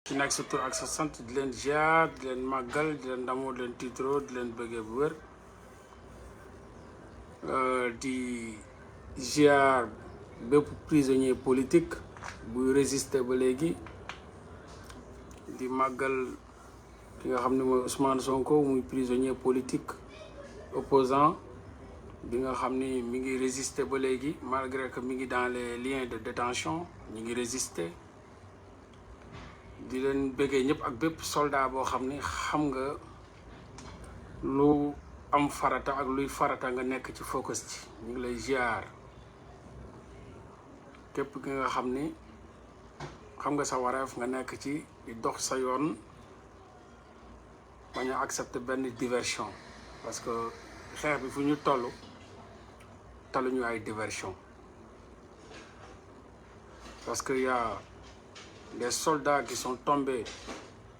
ci nekk sa tur ak sa sant di leen ziar di leen màggal di leen ndamoo di leen tiitro di leen bëggee bu wér di ziar bépp prisonnier politique buy résister ba léegi di màggal ki nga xam ne mooy Ousmane Sonko muy prisonnier politique opposant bi nga xam ni mi ngi résister ba léegi malgré que mi ngi dans les liens de détention ñi ngi résister di leen bëggee ñëpp ak bépp soldat boo xam ni xam nga lu am farata ak luy farata nga nekk ci focus ci ñu ngi lay ziar képp ki nga xam ni xam nga sa wareef nga nekk ci di dox sa yoon bañ a accepter benn diversion parce que xeex bi fu ñu toll taluñu ay diversion parce que y a des soldats qui sont tombés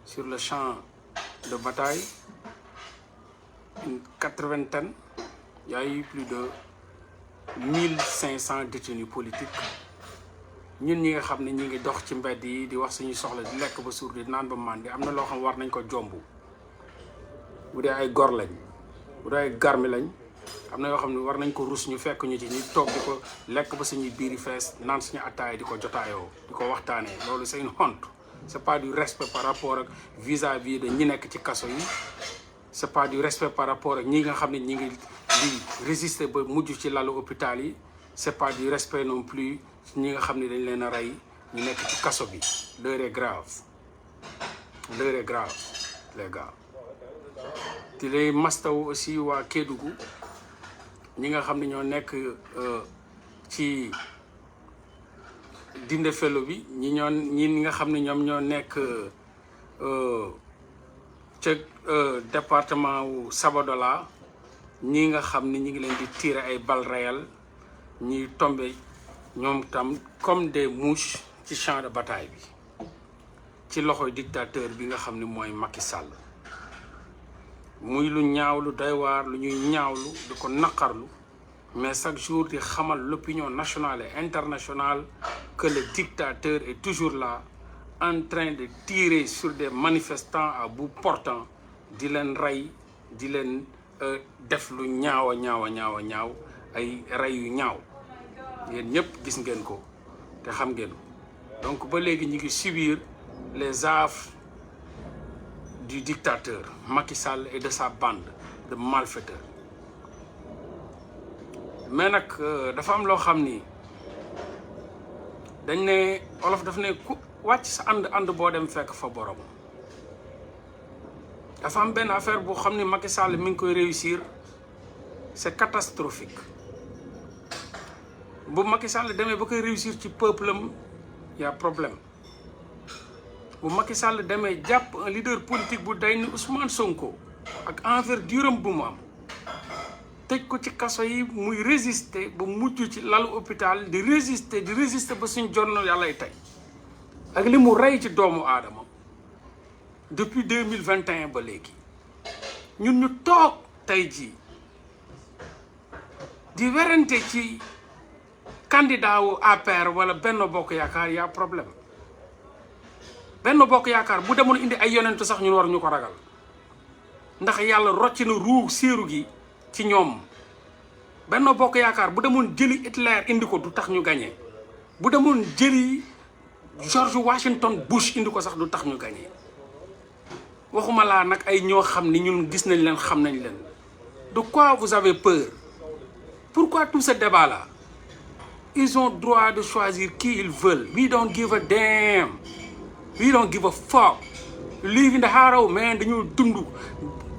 sur le champ de bataille, une 80aine, il y a eu plus de 1500 détenus politiques. ñun ñi nga xam ne ñi ngi dox ci mbedd yi di wax suñuy soxla di lekk ba suur di naan ba màndi am na loo xam war nañ ko jomb bu dee ay gor lañ bu dee ay garmi lañ am na yoo xam ne war nañ ko rus ñu fekk ñu ci ñu toog di ko lekk ba suñuy biiri fees naan suñu attaay di ko jotaayoo di ko waxtaanee loolu c'est une honte c'est pas du respect par rapport ak vis-à-vis de ñi nekk ci kaso yi c'est pas du respect par rapport ak ñi nga xam ne ñi ngi di résister ba mujj ci lalu hôpital yi c'est pas du respect non plus ñi nga xam ne dañ leen a rey ñu nekk ci kaso bi l'heure est grave l'heure est grave les gars di lay mastaw aussi waa Kédougou ñi nga xam ne ñoo nekk ci Dindéfélo bi ñi nga xam ne ñoom ñoo nekk ca département wu Sabodola ñi nga xam ne ñi ngi leen di tirer ay balles réelles ñuy tomber ñoom tam comme des mouches ci champ de bataille bi ci loxoy dictateur bi nga xam ne mooy Macky Sall muy lu ñaaw lu doy waar lu ñuy ñaawlu di ko naqarlu mais chaque jour di xamal l'opinion nationale et internationale que le dictateur est toujours là en train de tirer sur des manifestants à bout portant di leen rey di leen def lu ñaaw a ñaaw ay rey yu ñaaw yéen ñëpp gis ngeen ko te xam ngeen ko donc ba léegi ñu ngi subir les affres du dictateur Macky Sall et de sa bande de malfaiteurs mais nag dafa am loo xam ni dañ ne olof daf ne ku wàcc sa ànd boo dem fekk fa borom dafa am benn affaire boo xam ni Macky Sall mi ngi koy réussir c'est catastrophique bu Macky Sall demee ba koy réussir ci peuple am y a problème bu Macky Sall demee jàpp un leader politique bu day ni Ousmane Sonko ak envergure bu mu am tëj ko ci kaso yi muy résister ba mujj ci lalu hôpital di résister ba suñ jonn yàllay tey ak li mu rey ci doomu aadama depuis 2021 ba léegi ñun ñu toog tey jii di werante ci candidat wu APR wala Benno Bokk Yaakaar y a problème Benno Bokk Yaakaar bu demoon indi ay yonentu sax ñun war ñu ko ragal ndax yàlla rocc na ruu séeru gi ci ñoom Benno Bokk Yaakaar bu demoon jëli Hitler indi ko du tax ñu gagné bu demoon jëli George Washington Bush indi ko sax du tax ñu gagné waxuma laa nag ay ñoo xam ni ñun gis nañ leen xam nañ leen de quoi vous avez peur pourquoi tout ce débat là ils ont droit de choisir qui ils veulent we don't give a damn we don't give a fuck live in the haro man dañoo dund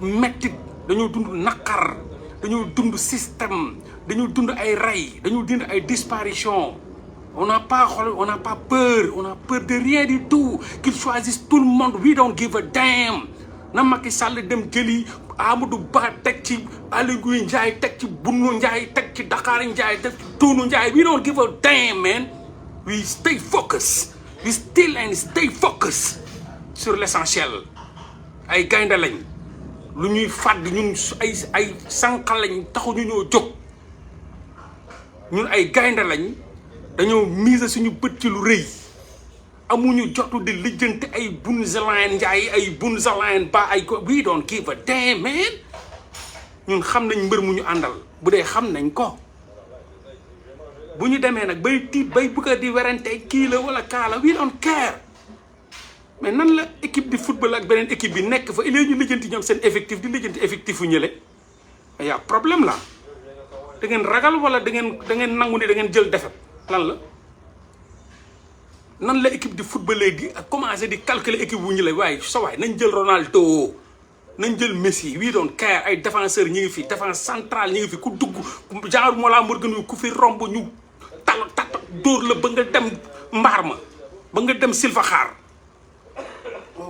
mettit dañoo dund naqar dañoo dund système dañoo dund ay rey dañoo dund ay disparition on n'a pas peur de rien du tout qu'ils choisissent tout le monde we don't give a damn na Macky Sall dem jëli Amadou Ba teg ci Aly Ngouille Ndiaye teg ci Boun Ndiaye teg ci Dakar Ndiaye teg ci Toonou Ndiaye we don't give a damn man we stay focused we still and stay focused sur l'essentiel ay gaynde lañ lu ñuy fàdd ñun ay sànq lañ taxu ñu ñoo jóg ñun ay gaynde lañ dañoo mise suñu bët ci lu rëy amuñu jotu di lijjanti ay Boun Zelang Ndiaye ay Boun Zelang Ba ay ko we don't give a damn man ñun xam nañ mbër mu ñu àndal bu dee xam nañ ko bu ñu demee nag bay tiit bay bëgg a di werante kii la wala kaa la we don't care mais nan la équipe di football ak beneen équipe bi nekk fa il ñu lijjanti ñoom seen effectif di lijjanti effectif fu ñële y a problème là da ngeen ragal wala da ngeen nangu ni da ngeen jël defet lan la nan la équipe di footballé di commencé di calculer équipe bu ñële waaye sa waay nañ jël Ronaldo nañ jël Messi we don't care ay défenseurs ñi ngi fi défense centrale ñi ngi fi ku dugg genre Mollah Morgun wi ku fi romb ñu tal dóor la ba nga dem mbaar ma ba nga dem Silva xaar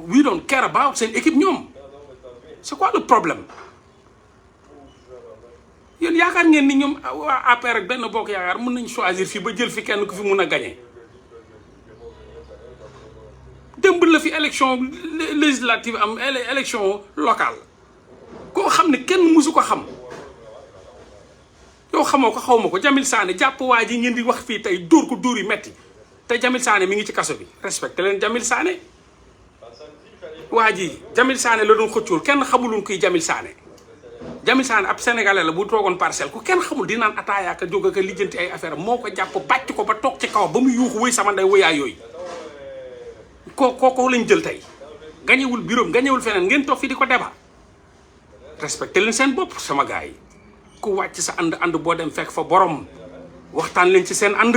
we don't care about seen équipe ñoom c'est quoi le problème yéen yaakaar ngeen ni ñoom waa APR ak benn bokk yaakaar mën nañ choisir fii ba jël fi kenn ku fi mun a gagné démb la fi élection législative am élection locale koo xam ne kenn musu ko xam yow xamoo ko xaw ma ko Jamil Sané jàpp waa ji ngeen di wax fii tey dóor ko dóor yu metti te Jamil Sané mi ngi ci kaso bi respecté leen Jamil Sané waa ji Jamil Sané la doon xëccool kenn xamuluñ kuy Jamil Sané Jamil Sané ab sénégalais la bu toogoon parcelle ku kenn xamul di naan ataaya ka jóg ak lijjanti ay affaire moo ko jàpp bàcc ko ba toog ci kaw ba mu yuuxu wëy sama ndey wëyaa yooyu ko lañ jël tey gañewul bureau gañewul feneen ngeen toog fi di ko débat respecté leen seen bopp sama gars yi ku wàcc sa ànd boo dem fekk fa borom waxtaan leen ci seen ànd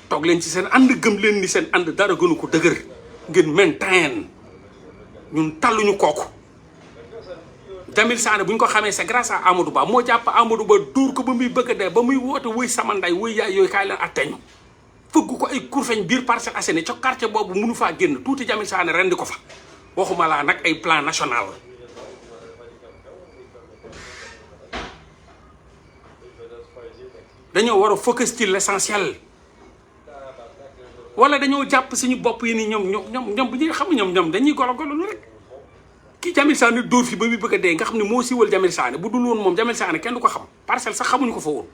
toog leen ci seen ànd gëm leen ni seen ànd dara gënu ko dëgër ngeen maintain ñun talluñu kooku Jamil Sané bu ñu ko xamee c'est grâce à Amadou Ba moo jàpp Amadou Ba dóor ko ba muy bëgg a dee ba muy woote wuy sama nday wuy yaay yooyu kaay leen atteñu fëgg ko ay kurfeñ biir Parcelles Assainies ca quartier boobu mënu faa génn tuuti Jamil Sané rendi ko fa waxuma laa nag ay plan national dañoo war a focus ci l'essentiel wala dañoo jàpp suñu bopp yi ni ñoom bu ñuy xam ñoom dañuy golo rek kii Jamil Sané dóor fi ba muy bëgg a dee nga xam ne moo siiwal Jamil Sané bu dul woon moom Jamil Sané kenn du ko xam parcelle sax xamuñu ko fa woon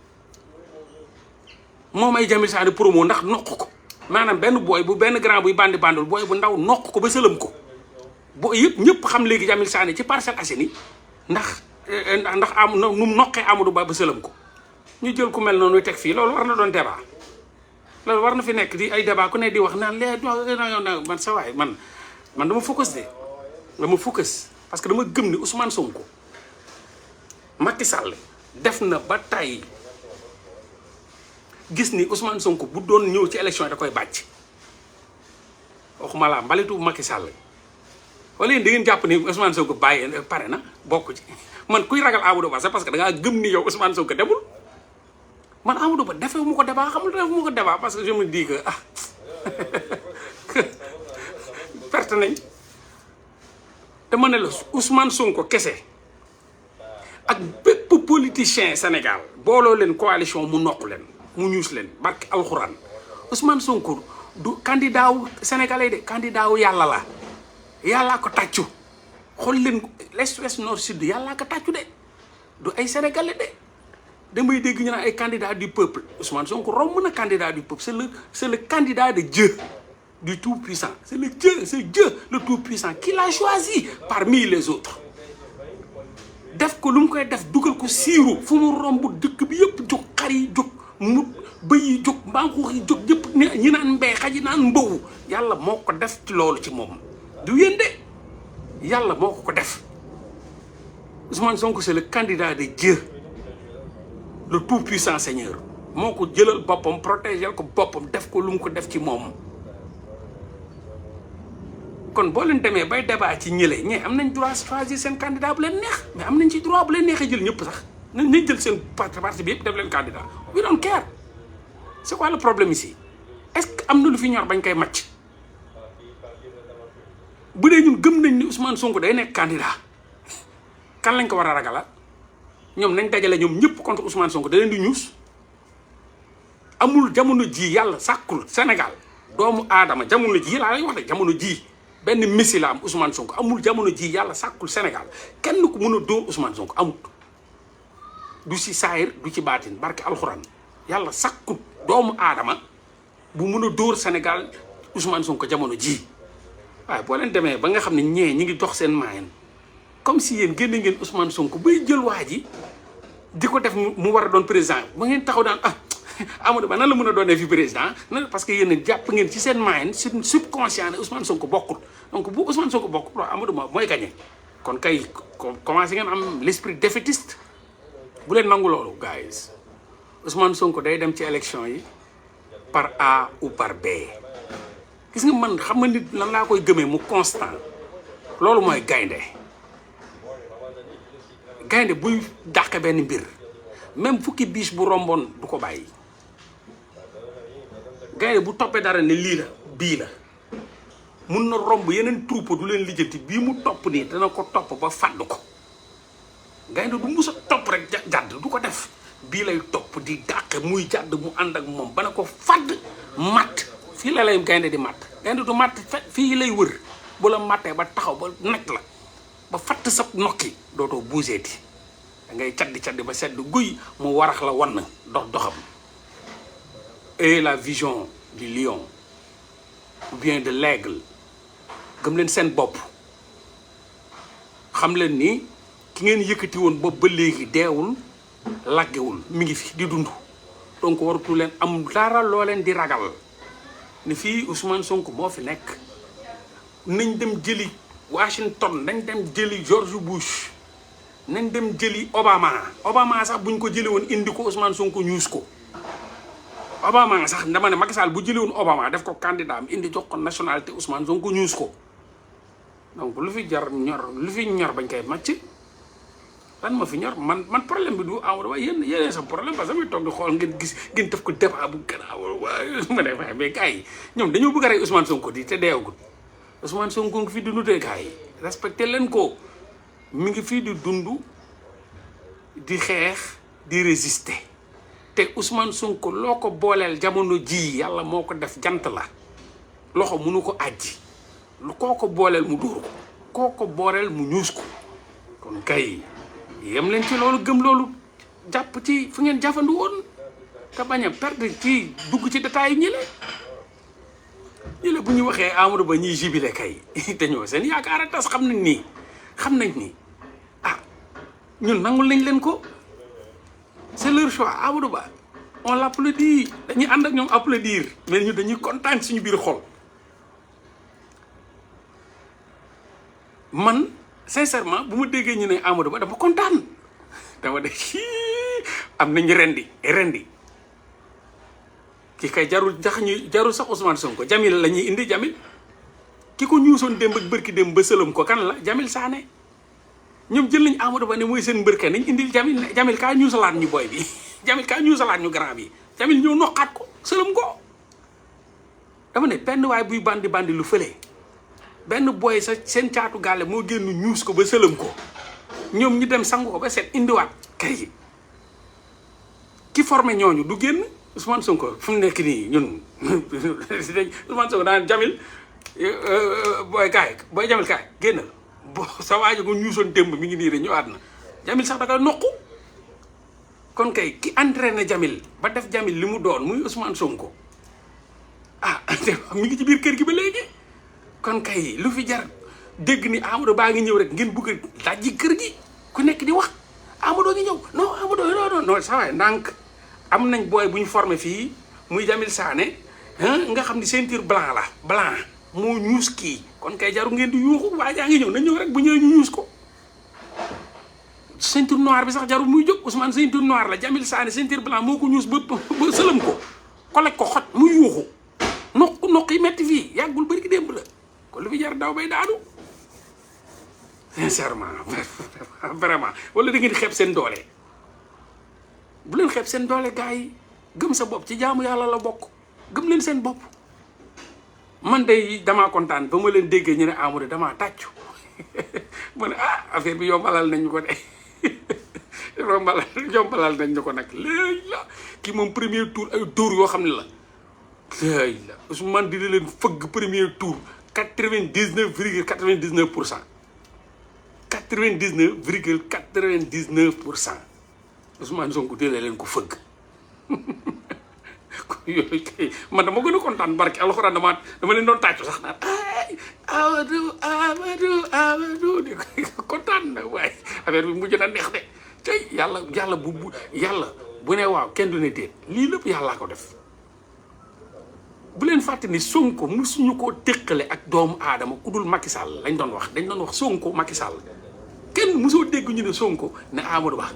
moom ay Jamil Sané promo ndax noq ko maanaam benn booy bu benn grand buy bandi bandul booy bu ndaw noq ko ba sëlëm ko booy yëpp ñëpp xam léegi Jamil Sané ci Parcelles Assainies ndax am nu mu noqee Amadou Ba ba sëlëm ko ñu jël ku mel noonu teg fii loolu war na doon débat loolu war na fi nekk di ay débat ku ne di wax naan lee man sa waay man dama focus de dama focus parce que dama gëm ni Ousmane Sonko Macky Sall def na ba tey gis ni Ousmane Sonko bu doon ñëw ci élection yi da koy bàcc waxuma laa mbalitu Macky Sall wala yéen da ngeen jàpp ni Ousmane Sonko bàyyi pare na bokk ci man kuy ragal Amadou Ba c'est parce que da ngaa gëm ni yow Ousmane Sonko demul man Amadou Ba defee mu ko débat xamul defee mu ko débat parce que je me dis que perte nañ dama ne la Ousmane Sonko kese ak bépp politicien Sénégal booloo leen coalition mu noq leen mu ñuus leen barke alxuraan Ousmane Sonko du candidat wu sénégalais de candidat wu yàlla la yàllaa ko tàccu xool leen l'est ouest nord sud yàllaa ko tàccu de du ay sénégalais de damay dégg ñu naan ay candidat du peuple Ousmane Sonko romb na candidat du peuple c'est le candidat de Dieu du tout puissant c'est Dieu le tout puissant qui l'a choisi parmi les autres def ko lu mu koy def dugal ko siiru fu mu romb dëkk bi yëpp jóg xar yi jóg mu bëy yi jóg mbaamxuux yi jóg yëpp ñi naan mbay xaj yi naan mbow yàlla moo ko def ci loolu ci moom du yéen de yàlla moo ko def Ousmane Sonko c'est le candidat de Dieu le tout puissant Seigneur moo ko jëlal boppam protéger ko boppam def ko lu mu ko def ci moom kon boo leen demee bay débat ci ñële ñee am nañ droit choisir seen candidat bu leen neex mais am nañ ci droit bu leen neexee jël ñëpp sax nañ jël seen parti bi yëpp def leen candidat we don't care c'est quoi le problème ici est-ce que am na lu fi ñor bañ koy màcc bu dee ñun gëm nañ ni Ousmane Sonko day nekk candidat kan lañ ko war a ragala ñoom nañ dajale ñoom ñëpp contre Ousmane Sonko da leen di ñuus amul jamono ji yàlla sàkkul Sénégal doomu aadama jamono ji laa lay wax de jamono ji benn messi la am Ousmane Sonko amul jamono ji yàlla sàkkul Sénégal kenn ku mën a dóor Ousmane Sonko amul du ci saayir du ci baatin barke alxuraan yàlla sàkkul doomu aadama bu mën a dóor Sénégal Ousmane Sonko jamono ji waaye boo leen demee ba nga xam ne ñee ñi ngi dox seen maayen comme si yéen génne ngeen Ousmane Sonko bay jël waa ji di ko def mu war a doon président ba ngeen taxaw daan Amadou Ba nan la mën a doonee fi président parce que yéen a jàpp ngeen ci seen maayen subconscient ne Ousmane Sonko bokkul donc bu Ousmane Sonko bokkul Amadou Ba mooy gagné kon kay commencé ngeen am l'esprit défaitiste bu leen nangu loolu guys Ousmane Sonko day dem ci élection yi par A ou par B gis nga man xam nga nit lan laa koy gëmee mu constant loolu mooy gaynde gaynde buy dàqe benn mbir même fukki biche bu romboon du ko bàyyi gaynde bu toppee dara ne lii la bii la mun na romb yeneen troupeau du leen lijjanti bii mu topp nii dana ko topp ba fàdd ko gaynde du mus a topp rek jàdd du ko def bii lay topp di dàqe muy jàdd mu ànd ak moom ba na ko fàdd matt fii la lay gaynde di matt gaynde du matt fii lay wër bu la mattee ba taxaw ba nag la ba fatt sa nokki dootoo buuseeti da ngay caddi ba sedd guy mu warax la wann doxam et la vision du lion ou bien de l'aigle gëm leen seen bopp xam leen ni ki ngeen yëkkati woon bopp ba léegi deewul laggewul mi ngi fi di dund donc waratu leen am dara loo leen di ragal ni fii Ousmane Sonko moo fi nekk nañ dem jëli Washington nañ dem jëli George Bush nañ dem jëli Obama sax buñ ko jëli woon indi ko Ousmane Sonko ñuus ko Obama sax dama ne Macky Sall bu jëli woon Obama def ko candidat am indi jox ko nationalité Ousmane Sonko ñuus ko donc lu fi jar ñor lu fi ñor bañ koy màcc lan ma fi ñor man problème bi du Amadou Ba yéen sa problème parce que damay toog di xool ngeen gis ngeen def ko débat bu gannaaw waaye ma ne waaye mais gars yi ñoom dañoo bëgg a rey Ousmane Sonko di te deewagul Ousmane Sonko ngi fi di dundee gars yi respecté leen ko mi ngi fii di dund di xeex di résister te Ousmane Sonko loo ko booleel jamono ji yàlla moo ko def jant la loxo mënu ko àjji lu koo ko booleel mu dóor ko koo ko booleel mu ñuus ko kon kay yem leen ci loolu gëm loolu jàpp ci fu ngeen jafandu woon te bañ a perdre ci dugg ci détails yi ñi la bu ñu waxee Amadou Ba ñuy jibile kay te ñoo seen yaakaar a tas xam nañ ni ñun nangul nañ leen ko c'est leur choix Amadou Ba on l'applaudit dañuy ànd ak ñoom applaudir mais ñu dañuy kontaan suñu biir xol man sincèrement bu ma déggee ñu ne Amadou Ba dama kontaan dama de am nañu rendi ki kay jarul sax Ousmane Sonko Jamil la ñuy indi Jamil ki ko ñuusoon démb ak bërki démb ba sëlam ko kan la Jamil Sané ñoom jël nañ Amadou Ba ne mooy seen mbërke nañ indil Jamil kaa ñuusalaat ñu boy bi Jamil kaa ñuusalaat ñu grand bi Jamil ñëw noqaat ko sëlam ko dama ne benn waay buy bandi lu fële benn boy sa seen caatu gàlle moo génn ñuus ko ba sëlam ko ñoom ñu dem sangu ko ba set indiwaat kay ki formé ñooñu du génn Ousmane Sonko fu mu nekk nii ñun Ousmane Sonko daan Jamil booy Jamil kaay génnal sa waajo ko ñuusoon démb mi ngi nii rek ñëwaat na Jamil sax da koy noqu kon kay ki entraîné Jamil ba def Jamil li mu doon muy Ousmane Sonko mi ngi ci biir kër gi ba léegi kon kay lu fi jar dégg ni Amadou baa ngi ñëw rek ngeen bëgg a dajji kër gi ku nekk di wax Amadou ngi ñëw non Amadou non sa waay ndànk am nañ booy bu ñu formé fii muy Jamil Sané nga xam ni ceinture blanc moo ñuus kii kon kay jaru ngeen di yuuxu waa jaa ngi ñëw na ñëw rek bu ñëwee ñu ñuus ko ceinture noire bi sax jarul muy jóg Ousmane ceinture noire la Jamil Sané ceinture blanc moo ko ñuus ba sëlam ko kolej ko xot muy yuuxu noq yi metti fii yàggul bari ki démb la kon lu fi jar daw bay daanu sincèrement vraiment wala da ngeen di xeeb seen doole bu leen xeeb seen doole gars yi gëm sa bopp ci jaamu yàlla la bokk gëm leen seen bopp man de damaa kontaan ba ma leen déggee ñu ne Amadou damaa tàccu ma ne affaire bi yombalal nañ ñu ko de yombalal nañ ñu ko nag léegi la kii moom premier tour ay dóor yoo xam ne la léegi la Ousmane dina leen fëgg premier tour 99,99%. 99,99% Ousmane Sonko dina leen ko fëgg yooyu kay man dama gën a kontaan barke alxuraan dama leen doon tàccu sax naan ay Amadou di kontaan na waaye affaire bi mujj na neex de tey yàlla bu ne waaw kenn du ne déet lii lépp yàllaa ko def. bu leen fàtte ni Sonko musuñu koo téqale ak doomu aadama ku dul Macky Sall lañ doon wax dañ doon wax Sonko Macky Sall kenn musoo dégg ñu ne Sonko ne Amadou Ba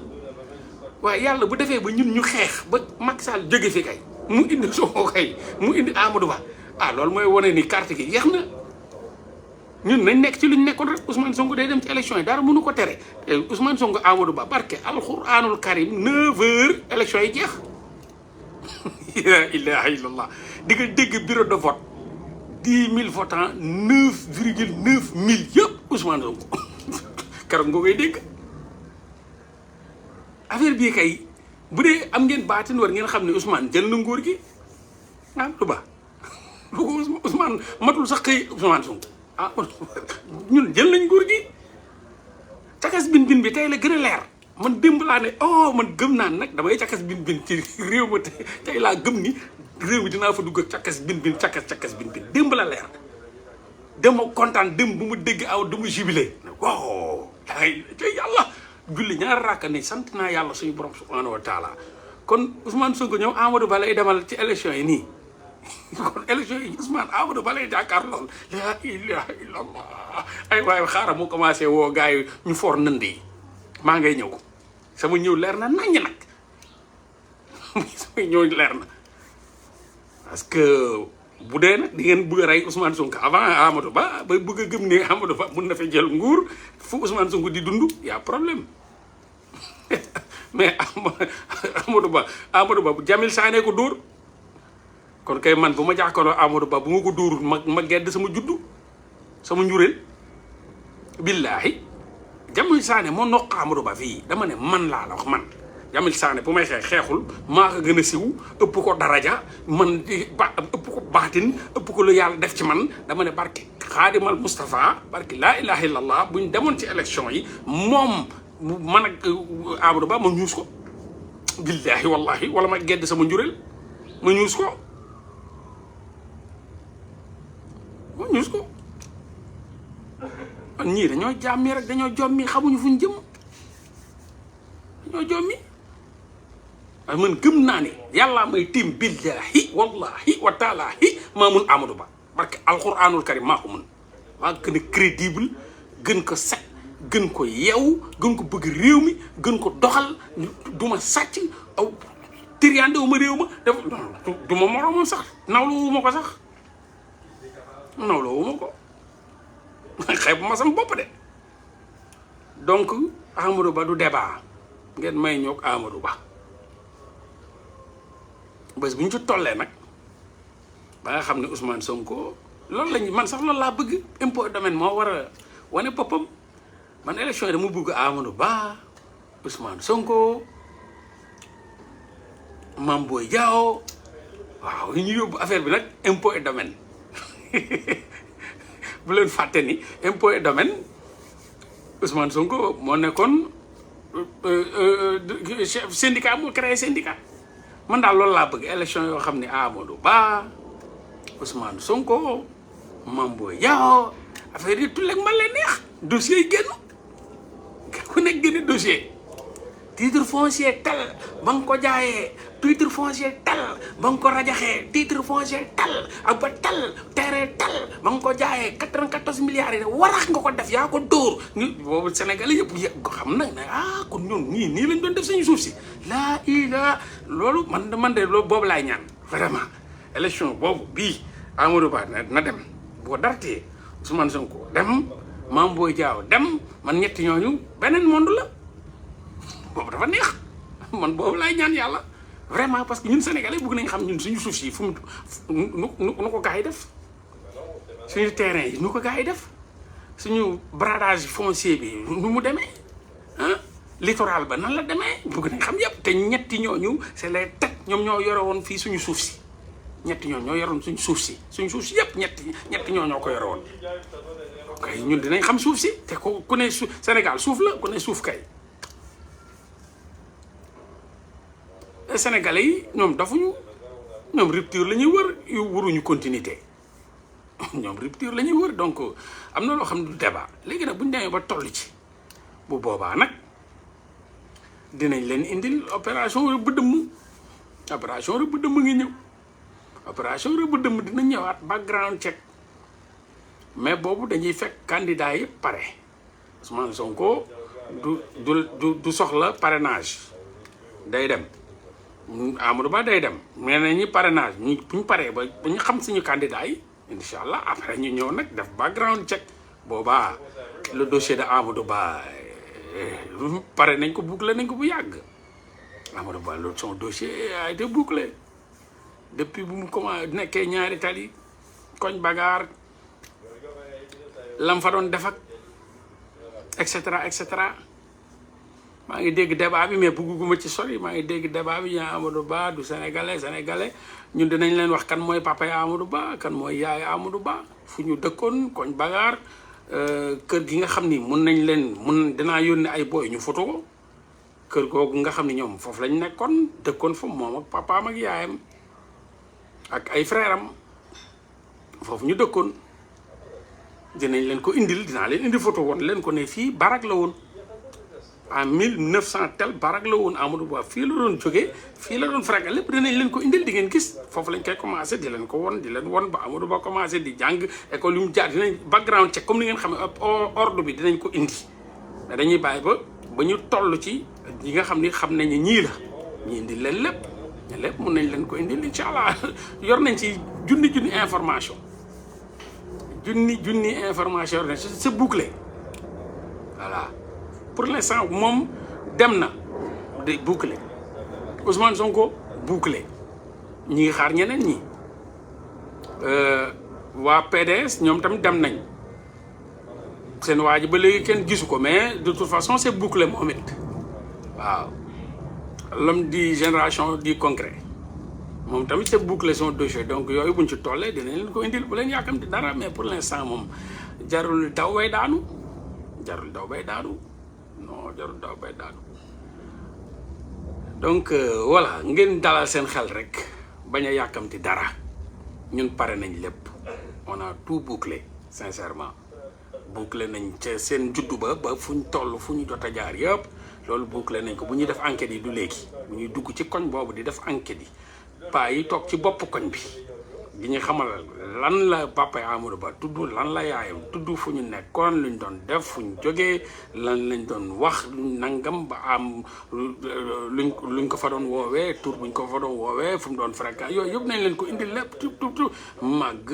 waaye yàlla bu defee ba ñun ñu xeex ba Macky Sall jóge fi kay mu indi Sonko kay mu indi Amadou Ba loolu mooy wane ni carte gi yeex na ñun nañ nekk ci luñ nekkoon rek Ousmane Sonko day dem ci élection yi dara mënu ko tere Ousmane Sonko Amadou Ba barke alxuraanul karim 9h élection yi jeex la ilaha illallah di nga dégg bureau de vote 10 000 votants 9,9 mille yëpp Ousmane Sonko keroog nga koy dégg affaire bii kay bu dee am ngeen baatin war ngeen xam ne Ousmane jël na nguur gi Amadou Ba Ousmane matul sax xëy Ousmane Sonko ñun jël nañ nguur gi cakas bin bi tey la gën a leer man démb laa ne man gëm naa nag damay cakas bin ci réew ma tey laa gëm ni réew mi dinaa fa dugg ak cakas bin cakas bin démb la leer dama kontaan démb bu mu dégg du mu jubilé waaw ay yàlla julli ñaari rakka ne sant naa yàlla suñu borom subhanahu wa taala kon Ousmane Sonko ñëw Amadou Ba lay demal ci élection yi nii kon élection yi Ousmane Amadou Ba lay jàkkaar lool la ilaha illallah ay waaye xaaral mu commencé woo gars yi ñu for nënd yi maa ngay ñëw sama ñëw leer na naññ nag sama ñëw leer na parce que bu dee nag di ngeen bëgg a rey Ousmane Sonko avant Amadou Ba bay bëgg a gëm ne Amadou Ba mun na fa jël nguur fu Ousmane Sonko di dund y a problème mais Amadou Ba bu Jamil Sané ko dóor kon kay man bu ma jàkkaarloo Amadou Ba bu ma ko dóorul ma gedd sama juddu sama njureel billaahi Jamil Sané moo noq Amadou Ba fii dama ne man laa la wax man Jamil Sané bu may xeexul maa ko gën a siw ëpp ko daraja man ëpp ko baatin ëpp ko lu yàlla def ci man dama ne barke Xaadimal Moustapha barke laa ilaha illallah buñ demoon ci élection yi moom man ak Amadou Ba ma ñuus ko billaahi wallahi wala ma gedd sama njureel ma ñuus ko man ñii dañoo jàmmi rek dañoo jommi xamuñu fuñ jëm dañoo jommi waaye man gëm naa ne yàllaa may tiim billahi wallahi wa taalaahi maa mun Amadou Ba barke alquranul karim maa ko mun maa gën a crédible gën ko set gën ko yeewu gën ko bëgg réew mi gën ko doxal duma sàcc aw tiriande wu ma réew ma def du ma moroomam sax nawlu wu ma ko sax nawlu wu ma ko xeeb ma sama bopp de donc Amadou Ba du débat ngeen may ñoog Amadou Ba bés bu ñu ci tollee nag ba nga xam ne Ousmane Sonko loolu lañ man sax loolu laa bëgg impôt domaine moo war a wane boppam man élection yi dama bëgg Amadou Ba Ousmane Sonko Mame Boye Diao waaw ñu yóbbu affaire bi nag impôt et domaine bu leen fàtte ni impôt et domaine Ousmane Sonko moo nekkoon chef syndicat moo créé syndicat man daal loolu laa bëgg élection yoo xam ne Amadou Ba Ousmane Sonko Mame Boye Diao affaire yi tulleeg man leen neex dossier yi génn ku nekk génne dossier titre foncier tel ba nga ko jaayee titre foncier tel ba nga ko rajaxee titre foncier tel ak ba tel terrain tel ba nga ko jaayee 94 milliards yi warax nga ko def yaa ko dóor ñu boobu Sénégalais yëpp ko xam nag ne kon ñoom nii lañ doon def suñu suuf si laa ilaa loolu man de loolu boobu laay ñaan vraiment élection boobu bii Amadou Ba na dem boo dartee Ousmane Sonko dem Mame Boye Diao dem man ñetti ñooñu beneen monde la boobu dafa neex man boobu laay ñaan yàlla vraiment parce que ñun Sénégalais bëgg nañ xam ñun suñu suuf si fu mu nu ko gars yi def suñu terrain yi nu ko gars yi def suñu bradage foncier bi nu mu demee littoral ba nan la demee bëgg nañ xam yëpp te ñetti ñooñu c'est les têtes ñoom ñoo yore woon fii suñu suuf si ñetti ñoo yoroon suñu suuf si yëpp ñetti ñoo ko yore woon kay ñun dinañ xam suuf si te ku ne Sénégal suuf la ku ne suuf kay Sénégalais yi ñoom dafuñu ñoom rupture la ñuy wër yu waruñu continuité ñoom rupture la ñuy wër donc am na loo xam ne du débat léegi nag bu ñu demee ba toll ci bu boobaa nag dinañ leen indil opération rëbb dëmm opération rëbb dëmm ngi ñëw opération rëbb dëmm dina ñëwaat background check mais boobu dañuy fekk candidat yëpp pare Ousmane Sonko du soxla parrainage day dem Amadou Ba day dem mais nañu parrainage bu ñu paree ba ñu xam suñu candidat yi incha allah après ñu ñëw nag def background check boobaa le dossier de Amadou Ba pare nañ ko boucler nañ ko bu yàgg Amadou Ba loolu son dossier a été bouclé depuis bu mu commencé nekkee ñaari tali koñ bagaar lam fa doon def ak et cetera maa ngi dégg débat bi mais bugguma ci sori maa ngi dégg débat bi yaa Amadou Ba du sénégalais ñun dinañ leen wax kan mooy papa Amadou Ba kan mooy yaay Amadou Ba fu ñu dëkkoon koñ bagaar kër gi nga xam ni dinaa yónnee ay boy ñu photo ko kër googu nga xam ni ñoom foofu lañ nekkoon dëkkoon fa moom ak papaam ak yaayam ak ay frère am foofu ñu dëkkoon dinañ leen ko indil dinaa leen indi photo woon leen ko ne fii barak la woon en 1900 tel barak la woon Amadou Ba fii la doon jógee fii la doon fréquenté lépp dinañ leen ko indil di ngeen gis foofu lañ koy commencé di leen ko won di leen won ba Amadou Ba commencé di jàng école yu mu jaar dinañ background check comme ni ngeen xam ne ordre bi dinañ ko indi mais dañuy bàyyi ba ñu toll ci ñi nga xam ni xam nañ ne ñii la ñu indi leen lépp mun nañ leen ko indil incha allah yor nañ ci junni information junni information yor nañ c'est bouclé voilà pour l'instant moom dem na de bouclé Ousmane Sonko bouclé ñi ngi xaar ñeneen ñi waa PDS ñoom tamit dem nañ seen waa ji ba léegi kenn gisu ko mais de toute façon c'est bouclé moom it waaw l'homme di génération du concret moom tamit c'est bouclé son dossier donc yooyu buñ ci tollee dinañ leen ko indil bu leen yàkkamti dara mais pour l'instant moom jarul daw bay daanu non jarul daw bay daanu donc voilà ngeen dalal seen xel rek bañ a yàkkamti dara ñun pare nañ lépp on a tout bouclé sincèrement bouclé nañ ca seen juddu ba fu ñu toll fu ñu jot a jaar yëpp loolu bouclé nañ ko bu ñuy def enquête yi du léegi bu ñuy dugg ci koñ boobu di def enquête yi paa yi toog ci bopp koñ bi di ñu xamal lan la papa Amadou Ba tudd lan la yaayam tudd fu ñu nekkoon luñ doon def fu ñu jógee lan lañ doon wax luñ nangam ba am luñ ko fa doon woowee tur buñ ko fa doon woowee fu mu doon fréquent yooyu yëpp nañ leen ko indi lépp tout màgg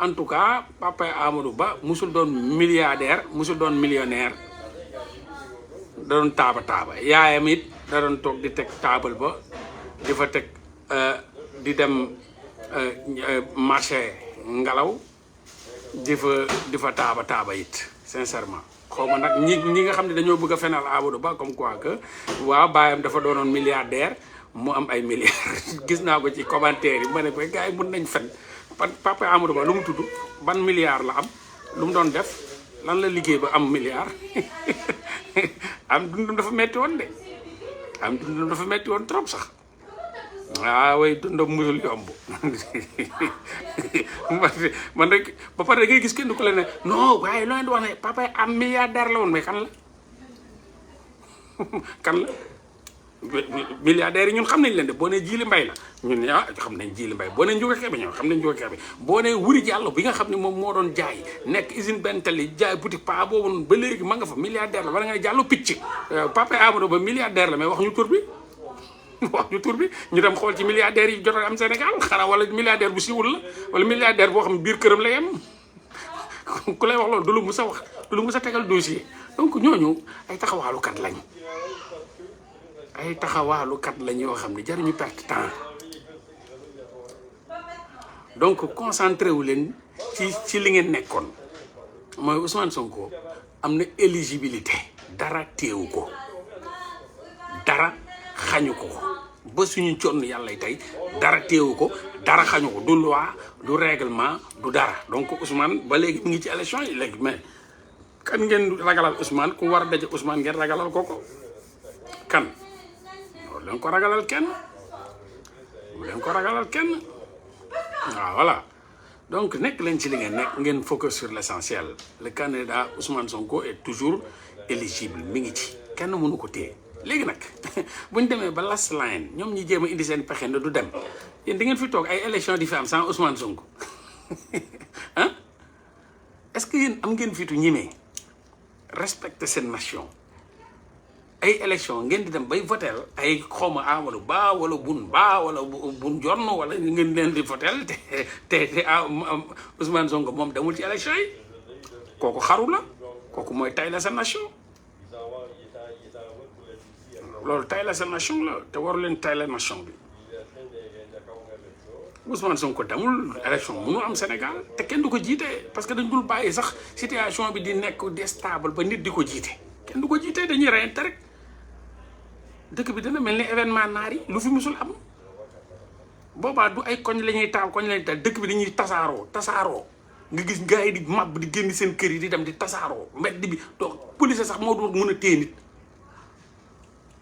en tout cas papa Amadou Ba musul doon milliardaire musul doon millionnaire da doon taaba yaayam it da doon toog di teg taabal ba di fa teg di dem marché ngelaw di fa taaba it sincèrement xaw ma nag ñi nga xam ne dañoo bëgg a fenal Amadou Ba comme quoi que waaw baayam dafa doonoon milliardaire mu am ay milliards gis naa ko ci commentaire yi ma ne ko gars yi mën nañ fen papa Amadou Ba lu mu tudd ban milliard la am lu mu doon def lan la liggéey ba am milliard am dundum dafa metti woon trop sax waaw way dundam musul yomb man rek ba pare da ngay gis kenn ku la ne non waaye loo leen di wax ne papa am milliardaire la woon mais kan la milliardaires yi ñun xam nañ leen de boo nee Djily Mbaye la ñun ne xam nañ Djily Mbaye boo nee Ndiouga Kébé ñoom xam nañ Ndiouga Kébé boo nee Wuri Diallo bi nga xam ne moom moo doon jaay nekk usine benn tali jaay boutique pa boobu noonu ba léegi ma nga fa milliardaire la wala nga ne Diallo picc papa Amadou Ba milliardaire la mais wax ñu tur bi ñu dem xool ci milliardaires yi jot a am Sénégal xanaa wala milliardaire bu siwul la wala milliardaire boo xam ne biir këram la yem ku lay wax loolu du lu mus a wax du lu mus a tegal dossier donc ñooñu ay taxawaalukat lañ yoo xam ne jaruñu perte temps donc concentré wu leen ci li ngeen nekkoon mooy Ousmane Sonko am na éligibilité dara teewu ko dara xañu ko ba suñu conn yàlla tey dara teewu ko dara xañu ko du loi du règlement du dara donc Ousmane ba léegi mu ngi ci élection yi léegi mais kan ngeen ragalal Ousmane ku war a daje Ousmane ngeen ragalal ko kan loolu leen ko ragalal kenn bu leen ko ragalal kenn waaw voilà donc nekk leen ci li ngeen nekk ngeen focus sur l'essentiel le candidat Ousmane Sonko est toujours éligible mi ngi ci kenn mënu ko téye léegi nag bu ñu demee ba last line ñoom ñi jéem a indi seen pexe ne du dem yéen di ngeen fi toog ay élection di fi am sans Ousmane Sonko ah est-ce que yéen am ngeen fitu ñimee respecter seen nation ay élection ngeen di dem bay votel ay xawma Amadou Ba wala bun jonn wala ngeen leen di votel te Ousmane Sonko moom demul ci élection yi kooku xaru la kooku mooy tay la sa nation loolu tay la sa nation la te waru leen tay la nation bi Ousmane Sonko demul élection mënu am Sénégal te kenn du ko jiite parce que dañ dul bàyyi sax situation bi di nekk di stable ba nit di ko jiite kenn du ko jiite dañuy reyante rek dëkk bi dina mel ni événement naar yi lu fi musul am boobaa du ay koñ la ñuy taal dëkk bi dañuy tasaaroo nga gis gars yi di màbb di génn seen kër yi di dem di tasaaroo mbedd bi donc police sax moo doon mën a téye nit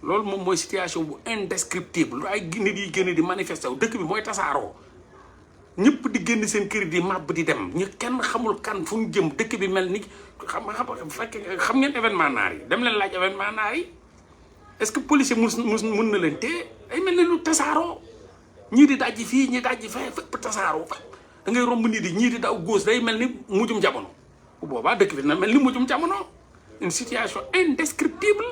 loolu moom mooy situation bu indescriptible lu ay nit yi génn di manifester wu dëkk bi mooy tasaaroo ñëpp di génn seen kër yi di màbb di dem ñu kenn xamul kan fu ñu jëm dëkk bi mel ni xam ngeen événement naar yi dem leen laaj événement naar yi est-ce que policier mun na leen téye ay mel ni lu tasaaroo ñii di dajji fii ñii dajji fee fépp tasaaroo fa da ngay romb nit yi ñii di daw góos day mel ni mujjum jamono bu boobaa dëkk bi dina mel ni mujjum jamono une situation indescriptible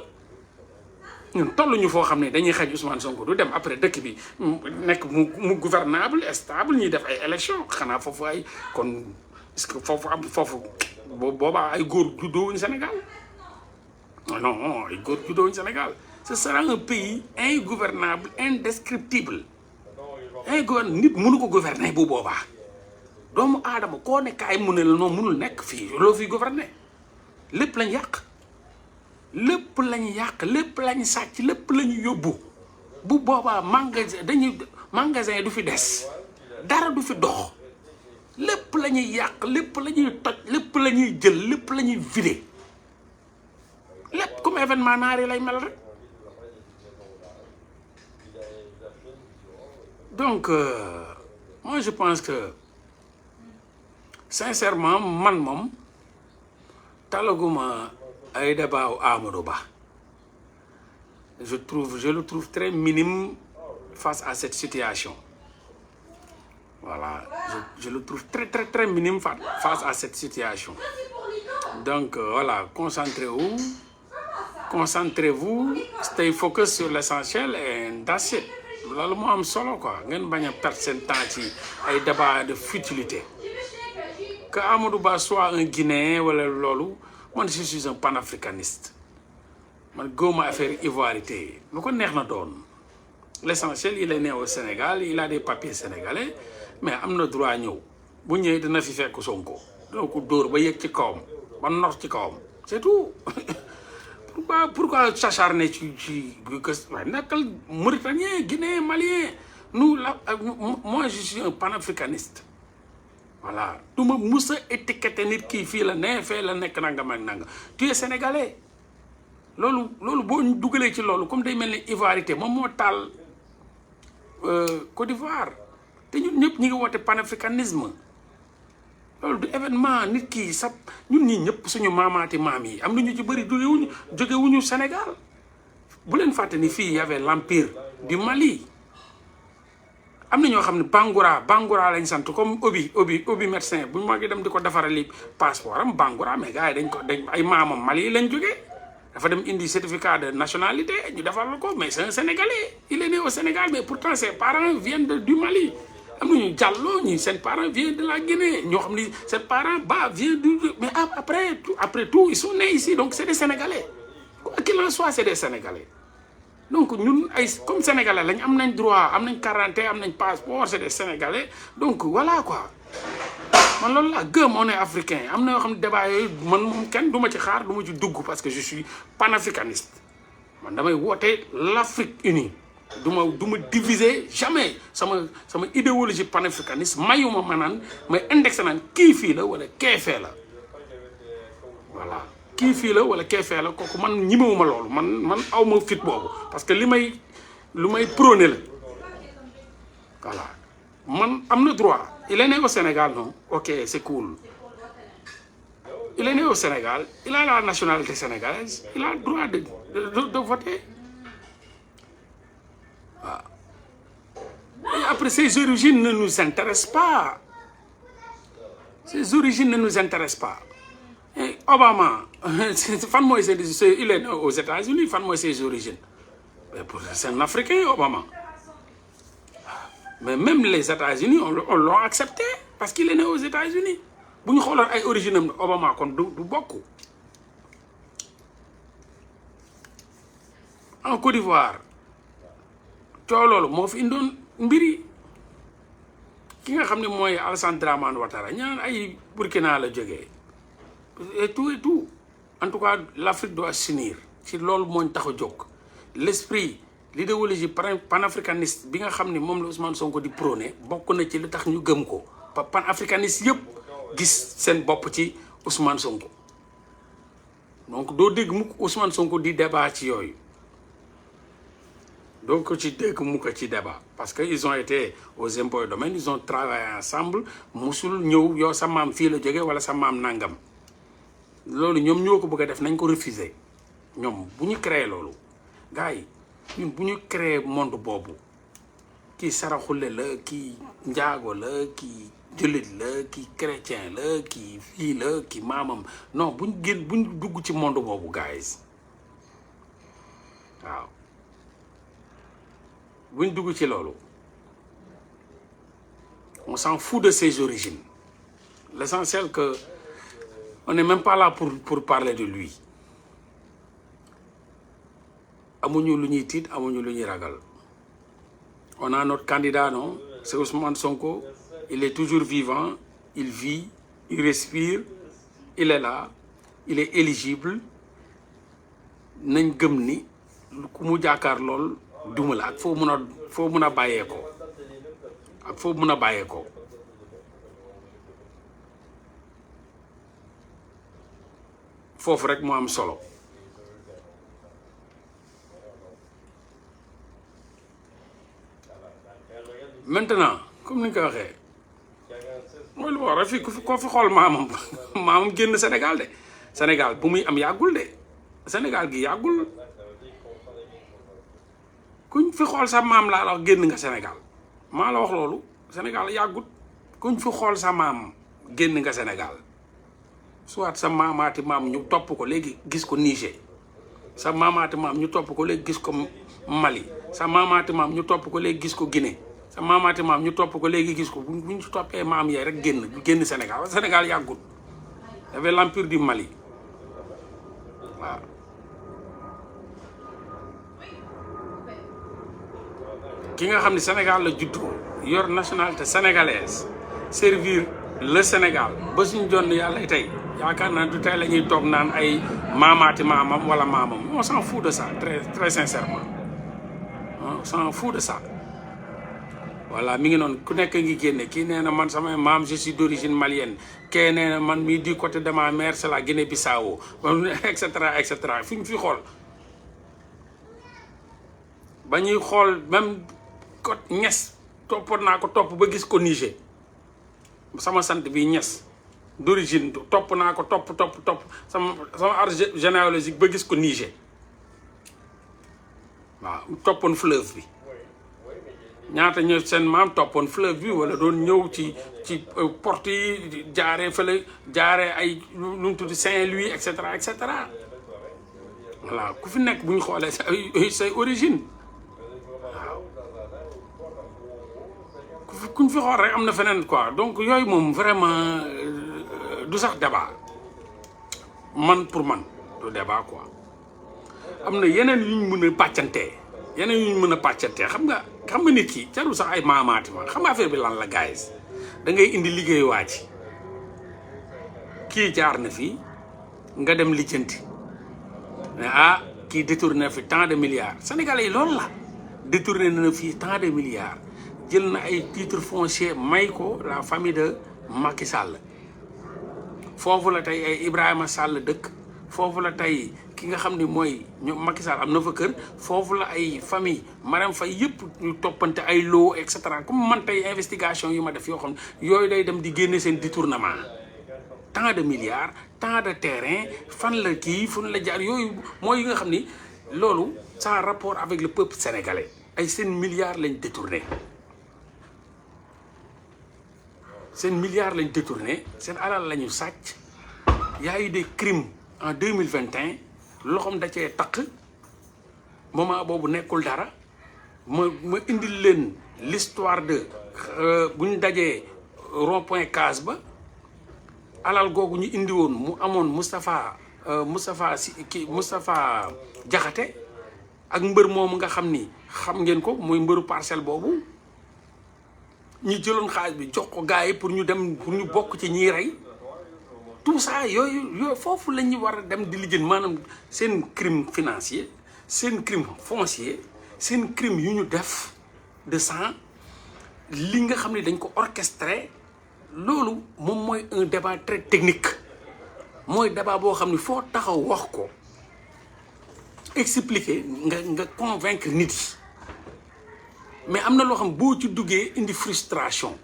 ñun toll ñu foo xam ne dañuy xaj Ousmane Sonko du dem après dëkk bi nekk mu gouvernable stable ñuy def ay élection xanaa foofu ay kon est-ce que foofu boobaa ay góor juddoowuñu Sénégal non ay góor juddoowuñu Sénégal ce sera un pays ingouvernable indescriptible nit mënu ko gouverner bu boobaa doomu aadama koo ne kaay mu ne la noonu mënul nekk fii loo fi gouverner lépp lañ yàq lépp lañ sàcc lépp lañu yóbbu bu boobaa magasin du fi des dara du fi dox lépp la ñuy yàq lépp la ñuy toj lépp la ñuy jël lépp la ñuy vider lépp comme événement naar yi lay mel rek donc moi je pense que sincèrement man moom talaguma ay débat wu Amadou Ba je le trouve très minime face à cette situation voilà je le trouve très minime face à cette situation donc voilà concentrez-vous stay focus sur l'essentiel and that's it loolu moo am solo quoi ngeen bañ a perdre seen temps ci ay débat de futilité que Amadou Ba soit un Guinéen wala loolu man je suis un panafricaniste man gëwuma affaire ivoirité lu ko neex na doon l'essentiel il est né au Sénégal il a des papiers sénégalais mais am na droit ñëw bu ñëwee dina fi fekk Sonko dina ko dóor ba yëg ci kawam ba nox ci kawam c'est tout pourquoi s'acharner ci waaye nekkal Mauritanien Guinéen Malien moi je suis un panafricaniste voilà du ma mus a étiqueté nit kii fii la ne fee la nekk nangam ak nangam tu es sénégalais loolu boo ñu dugalee ci loolu comme day mel ni ivoirité moom moo taal Côte d'Ivoire te ñun ñëpp ñi ngi woote panafricanisme loolu du événement nit kii sax ñun ñii ñëpp suñu maamaati maam yi am na ñu ci bëri jógewuñu Sénégal bu leen fàtte ni fii y avait l'empire du Mali am na ñoo xam ne Bangoura lañ sant comme obi médecin bu ma ngi dem di ko defarali passeport am Bangoura mais gars yi dañ ay maamam Mali lañ jógee dafa dem indi certificat de nationalité ñu defaral ko mais c'est un Sénégalais il est né au Sénégal mais pourtant ses parents viennent du Mali am na ñu Diallo ñi seen parents viennent de la Guinée ñoo xam ni seen parents vient mais après tout ils sont nés ici donc c'est des Sénégalais quoi qu'il en soit c'est des Sénégalais donc ñun ay comme sénégalais lañ am nañ droit am nañ carte am nañ passeport c'est des sénégalais donc voilà quoi man loolu laa gëm on est africain am na yoo xam ne débat yooyu man moom kenn du ma ci xaar du ma ci dugg parce que je suis panafricaniste man damay woote l'Afrique unie du ma diviser jamais sama idéologie panafricaniste mayuma ma naan may indexé naan kii fii la wala kee fee la voilà kii fii la wala kee fee la kooku man ñimewuma loolu man awma fit boobu parce que lu may prôné la voilà man am na droit il est né au Sénégal non ok c'est cool il est né au Sénégal il a la nationalité sénégalaise il a le droit de voter waaw et après ses origines ne nous intéressent pas ses origines ne nous intéressent pas et Obama fan mooy il est né aux États-Unis fan mooy ses origines mais c'est un Africain Obama mais même les États-Unis on l'ont accepté parce qu'il est né aux États-Unis bu ñu xooloon ay origine am Obama kon du bokk en Côte d'Ivoire coow loolu moo fi indoon mbiri ki nga xam ne mooy Alassane Dramane Ouattara ñaan ay Burkina la jógee et tout en tout cas l'Afrique doit s'unir ci loolu mooñ tax a jóg l'esprit l'idéologie panafricaniste bi nga xam ne moom la Ousmane Sonko di prôné bokk na ci li tax ñu gëm ko panafricaniste yëpp gis seen bopp ci Ousmane Sonko donc doo dégg mukk Ousmane Sonko di débat ci yooyu donc ci dégg mukk ci débat parce que ils ont été aux impôts et domaines ils ont travaillé ensemble musul ñëw yow sa maam fii la jógee wala sa maam nangam loolu ñoom ñoo ko bëgg a def nañ ko refuser ñoom bu ñu créé loolu gars yi ñun bu ñu créé monde boobu kii saraxule la kii njaago la kii jullit la kii chrétien la kii fii la kii maamam non buñ dugg ci monde boobu guys waaw buñ dugg ci loolu on s'en fout de ses origines l'essentiel que on n'est même pas là pour parler de lui amuñu lu ñuy tiit amuñu lu ñuy ragal on a notre candidat non c'est Ousmane Sonko il est toujours vivant il vit il respire il est là il est éligible nañ gëm ni ku mu jaakaar lool duma la ak foo mun a bàyyeekoo ak foo mun a bàyyeekoo foofu rek moo am solo maintenant comme ni nga ko waxee mooy lu war a fii koo fi xool maamam génn Sénégal de Sénégal bu muy am yàggul de Sénégal gi yàggul kuñ fi xool sa maam laa la wax génn nga Sénégal maa la wax loolu Sénégal yàggut kuñ fi xool sa maam génn nga Sénégal soit sa maamaati maam ñu topp ko léegi gis ko Niger sa maamaati maam ñu topp ko léegi gis ko Mali sa maamaati maam ñu topp ko léegi gis ko Guinée sa maamaati maam ñu topp ko léegi gis ko buñ ci toppee maam yee rek génn Sénégal Sénégal yàggut y avait l'empire du Mali waaw ki nga xam ne Sénégal la juddoo yor nationalité sénégalaise servir le Sénégal ba suñu jonn yàlla tey yaakaar naa du tey la ñuy toog naan ay maamaati maamam wala maamam on s'en fout de ça très sincèrement on s'en fout de ça voilà mi ngi noonu ku nekk ngi génne kii nee na man samay maam je suis d'origine malienne kee nee na man mii du côté de ma mère c'est la Guinée-Bissau et cetera fi ñu fi xool ba ñuy xool même côté Niass toppoon naa ko topp ba gis ko Niger sama sant bi Niass d'origine topp naa ko topp sama arbre généalogique ba gis ko Niger waaw toppoon fleuve bi ñaata ñëw seen maam toppoon fleuve bi wala doon ñëw ci porte yi jaaree fële jaaree ay lu mu tudd Saint-Louis et cetera voilà ku fi nekk bu ñu xoolee say origine waaw kuñ fi xool rek am na feneen quoi donc yooyu moom vraiment du sax débat pour man du débat quoi am na yeneen yuñ mën a pàccantee xam nga nit ki jarul sax ay maamaati ma xam nga affaire bi lan la guys da ngay indi liggéeyu waa ci kii jaar na fii nga dem lijjanti mais kii détourné na fi tant de milliards sénégalais yi loolu la détourné na fii tant de milliards jël na ay titres fonciers may ko la famille de Macky Sall foofu la tey ay Ibrahima Sall dëkk foofu la tey ki nga xam ni mooy ñoom Macky Sall am na fa kër foofu la ay famille Marème Faye yëpp ñu toppante ay loo et cetera comme man tey investigation yu ma def yoo xam ne yooyu day dem di génne seen détournement tant de milliards tant de terrain fan la kii fan la jaar yooyu mooy yi nga xam ni loolu ça a rapport avec le peuple sénégalais ay seen milliards lañ détourné seen milliards lañ détourné seen alal la ñu sàcc y a eu des crimes en 2021 loxoom da cee takk moment boobu nekkul dara ma indil leen l'histoire de bu ñu dajee rond-point Case ba alal googu ñu indi woon mu amoon Moustapha Diakhaté ak mbër moomu nga xam ni xam ngeen ko muy mbëru Parcelles boobu ñu jëloon xaalis bi jox ko gars yi pour ñu dem pour ñu bokk ci ñiy rey tout ça yooyu foofu la ñu war a dem di lijjën maanaam seen crime financier seen crime foncier seen crime yu ñu def de sang li nga xam ne dañ ko orchestré loolu moom mooy un débat très technique mooy débat boo xam ne foo taxaw wax ko expliquer nga convaincre nit yi mais am na loo xam boo ci duggee indi frustration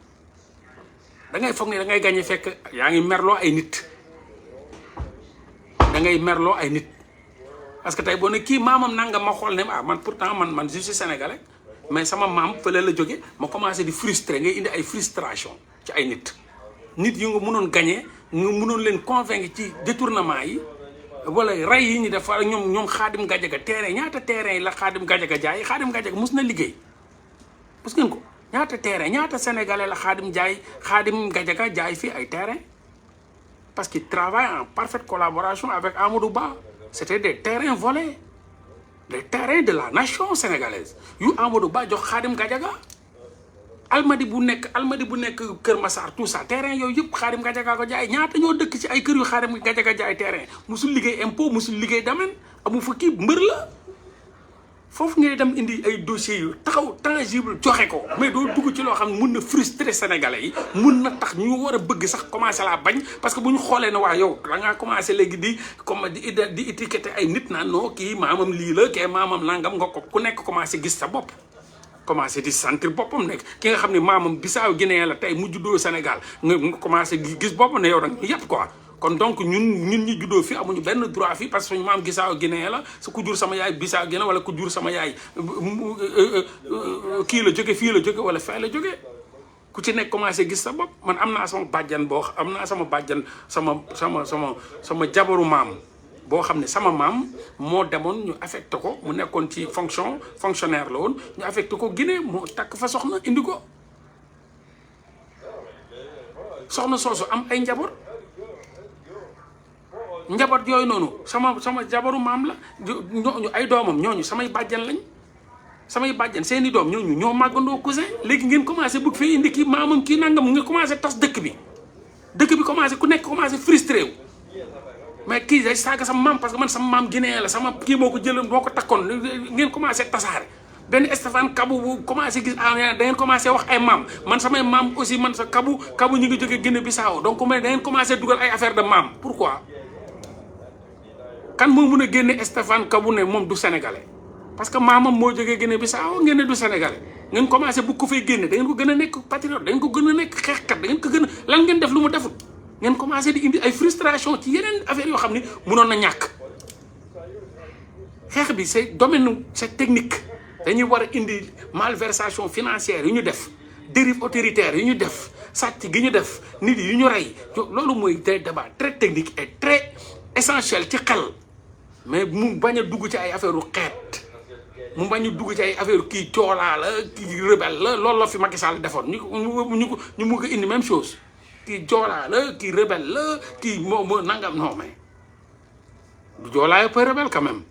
da ngay foog ne da ngay gagné fekk yaa ngi merloo ay nit da ngay merloo ay nit parce que tey boo ne kii maamam nangam ma xool ne man pourtant man je suis sénégalais mais sama maam fële la jóge ma commencé di frustré ngay indi ay frustration ci ay nit yu nga mënoon gagné nga mënoon leen convaincre ci détournement yi wala rey yi ñu def ñoom Khadim Gadiaga terrain ñaata terrain yi la Khadim Gadiaga jaay Khadim Gadiaga mus na liggéey parce que ngeen ko ñaata terrain ñaata sénégalais la Khadim Gadiaga jaay fii ay terrain parce qu'il travaille en parfaite collaboration avec Amadou Ba c'était des terrains volés des terrains de la nation sénégalaise yu Amadou Ba jox Khadim Gadiaga almadi bu nekk Kër Massar tout ça terrain yooyu yëpp Khadim Gadiaga ko jaay ñaata ñoo dëkk ci ay kër yu Khadim Gadiaga jaay terrain musul liggéey impôt musul liggéey domaine amu fa kii mbër la foofu ngay dem indi ay dossiers yu taxaw tangible joxe ko mais doo dugg ci loo xam ne mun na frustrer sénégalais yi mun na tax ñu war a bëgg sax commencé laa bañ parce que bu ñu xoolee ne waa yow da ngaa commencé léegi di étiqueter ay nit naan non kii maamam lii la kee maamam nangam nga ko ku nekk commencé gis sa bopp commencé di sentir boppam nekk ki nga xam ne maamam Bissau Guinée la tey mu juddoo Sénégal nga commencé gis boppam ne yow da nga yëpp quoi kon donc ñun ñi juddoo fii amuñu benn droit fii parce que suñu maam Bissau Guinée la su ku jur sama yaay Bissau Guinée wala ku jur sama yaay kii la jóge fii la jóge wala fee la jóge ku ci nekk commencé gis sa bopp man am naa sama bàjjan sama jabaru maam boo xam ne sama maam moo demoon ñu affecté ko mu nekkoon ci fonctionnaire la woon ñu affecté ko Guinée moo takk fa soxna indi ko soxna soosu am ay njaboot yooyu noonu sama jabaru maam la ñooñu ay doomam ñooñu samay bàjjan lañ samay bàjjan seeni doom ñooñu ñoo màggandoo cousin léegi ngeen commencé bëgg fee indi kii maamam kii nangam nga commencé tas dëkk bi commencé ku nekk commencé frustré wu mais kii day saaga sama maam parce que man sama maam Guinée la sama kii moo ko jëloon moo ko takkoon ngeen commencé tasaare benn Stéphane Kabou bu commencé gis da ngeen commencé wax ay maam man samay maam aussi man sa Kabou ñu ngi jógee Guinée Bissau donc mais da ngeen commencé dugal ay affaire de maam pourquoi kan moo mun a génne Stéphane Kabou ne moom du sénégalais parce que maamam moo jógee Guinée Bissau ngeen ne du sénégalais ngeen commencé bu ko fay génne da ngeen ko gën a nekk patriote da ngeen ko gën a nekk xeexkat da ngeen ko gën a lan ngeen def lu mu deful ngeen commencé di indi ay frustration ci yeneen affaire yoo xam ni munoon na ñàkk xeex bi c'est domaine c'est technique dañuy war a indi malversation financière yu ñu def dérive autoritaire yu ñu def sàcc gi ñu def nit yu ñu rey loolu mooy des débats très technique et très essentiel ci xel mais mu bañ a dugg ci ay affaire u xeet mu bañ a dugg ci ay affaire kii coolaa la kii rebelle la loolu la fi Macky Sall defoon ñu mu ko indi même chose kii joolaa la kii rebelle la kii moo nangam non mais du joolaa yëpp rebelle quand même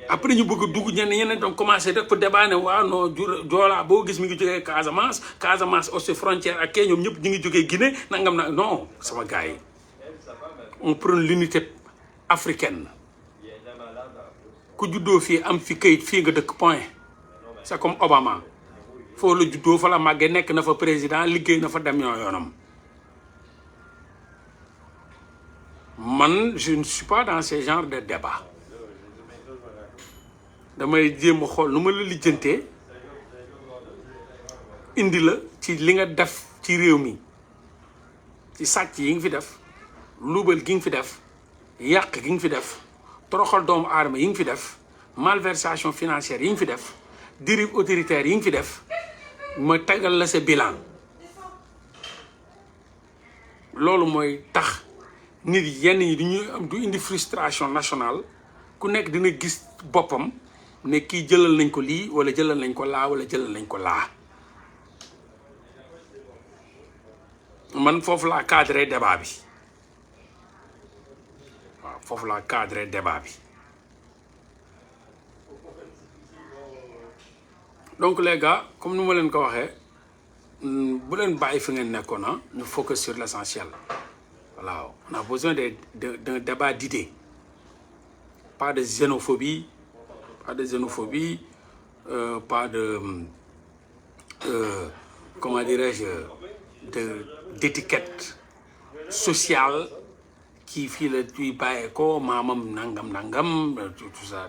après ñu bëgg a dugg ñeneen doon commencé rek pour débat ne waaw non joolaa boo gis mi ngi jógee Casamance aussi frontière ak kee ñoom ñëpp ñu ngi jógee Guinée nangam na non sama gars yi on prend l'unité africaine ku juddoo fii am fi këyit fii nga dëkk point c'est comme Obama foo la juddoo fa la màggee nekk na fa président liggéey na fa dem yoonam man je ne suis pas dans ce genre de débat damay jéem a xool nu ma la lijjantee indi la ci li nga def ci réew mi ci sàcc yi nga fi def luubal gi nga fi def yàq gi nga fi def toroxal doomu aadama yi nga fi def malversation financière yi nga fi def dérive autoritaire yi nga fi def ma tegal la sa bilan loolu mooy tax nit yenn yi du indi frustration nationale ku nekk dina gis boppam ne kii jëlal nañ ko lii wala jëlal nañ ko laa wala jëlal nañ ko laa man foofu laa cadré débat bi waaw foofu laa cadré débat bi donc les gars comme ni ma leen ko waxee bu leen bàyyi fi ngeen nekkoon na ñu focus sur l'essentiel voilà on a besoin d'un débat d'idées pas de xénophobie pas de comment dirais-je d'étiquette sociale qui fii la tuy bàyyee ko maamam nangam tout ça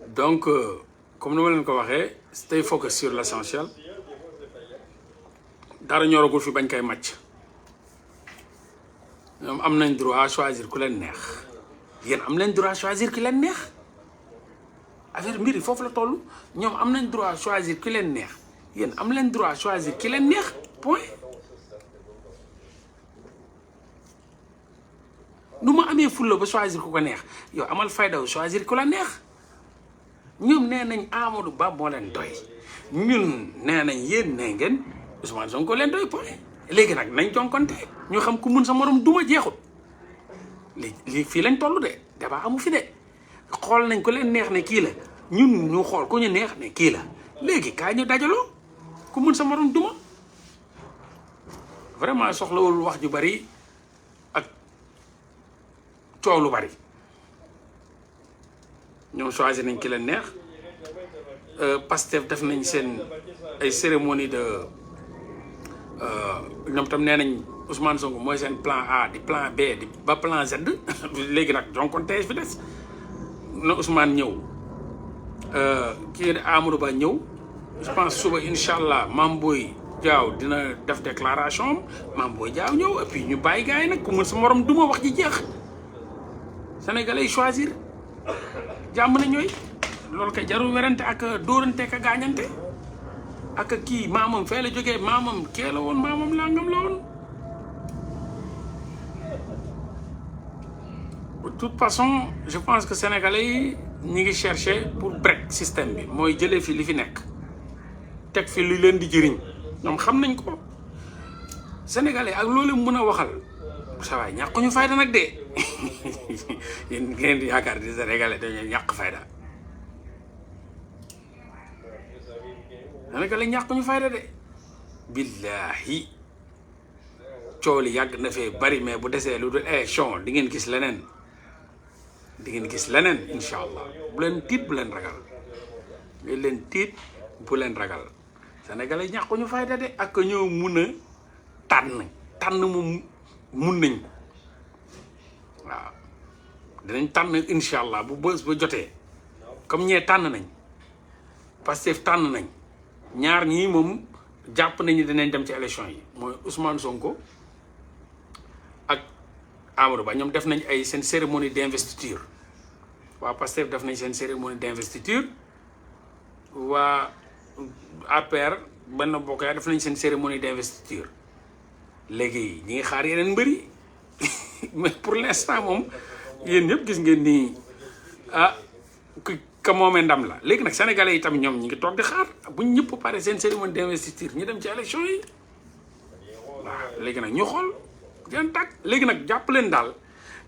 donc comme ni ma leen ko waxee stay focus sur l'essentiel dara ñoragul fi bañ koy màcc ñoom am nañ droit choisir ku leen neex yéen am nañ droit choisir ki leen neex affaire mbir yi foofu la toll ñoom am nañ droit choisir ki leen neex yéen am leen droit choisir ki leen neex point nu ma amee fulla ba choisir ku ko neex yow amal faydaw choisir ku la neex ñoom nee nañ Amadou Ba moo leen doy ñun nee nañ yéen nee ngeen Ousmane Sonko leen doy point léegi nag nañ jonkonte ñu xam ku mun sa morom duma jeexul lii fii lañ toll de débat amu fi de xool nañ ko leen neex ne kii la ñun ñu xool ku ñu neex ne kii la léegi kaay ñu dajaloo ku mun sa morom duma vraiment soxlawul wax ju bari ak coow lu bari ñoom choisir nañ ki leen neex Pastef def nañ seen ay cérémonie de ñoom tam nee nañ Ousmane Sonko mooy seen plan A di plan B di ba plan Z léegi nag jonkonte fi des na Ousmane ñëw kii Amadou Ba ñëw je pense suba incha allah Mame Boye Diao dina def déclaration am Mame Boye Diao ñëw et puis ñu bàyyi gars yi nag ku mën sa morom duma wax ji jeex sénégalais yi choisir jàmm na ñooy loolu kay jarul werante ak dóorante ak gaañante ak kii maamam fee la jógee maamam kee la woon maamam langam la woon de toute façon je pense que sénégalais yi ñi ngi chercher pour break système bi mooy jëlee fi li fi nekk teg fi li leen di jëriñ ñoom xam nañ ko sénégalais ak loolu mën a waxal sa waay ñàkkuñu fayda nag de yéen ngeen di yaakaar di sénégalais dañuy ñàkk fayda sénégalais ñàkkuñu fayda de billahi coow li yàgg na fee bari mais bu desee lu dul élection di ngeen gis leneen incha allah bu leen tiit bu leen ragal ngeen leen tiit bu leen ragal sénégalais ñàkkuñu fayda de ak ñoo mun a tànn moom mun nañ waaw dinañ tànn incha allah bu bës ba jotee comme ñee tànn nañ Pastef tànn nañ ñaar ñii moom jàpp nañu dinañ dem ci élection yi mooy Ousmane Sonko ak Amadou Ba ñoom def nañ ay seen cérémonie d'investiture waa Pastef def nañ seen cérémonie d'investiture waa APR Benno Bokk Yaakaar def nañ seen cérémonie d'investiture léegi ñi ngi xaar yeneen mbëri mais pour l'instant moom yéen ñëpp gis ngeen ni ka moomee ndam la léegi nag sénégalais yi tamit ñoom ñi ngi toog di xaar buñ ñëpp pare seen cérémonie d'investiture ñu dem ci élection yi waaw léegi nag ñu xool den tàkk léegi nag jàpp leen daal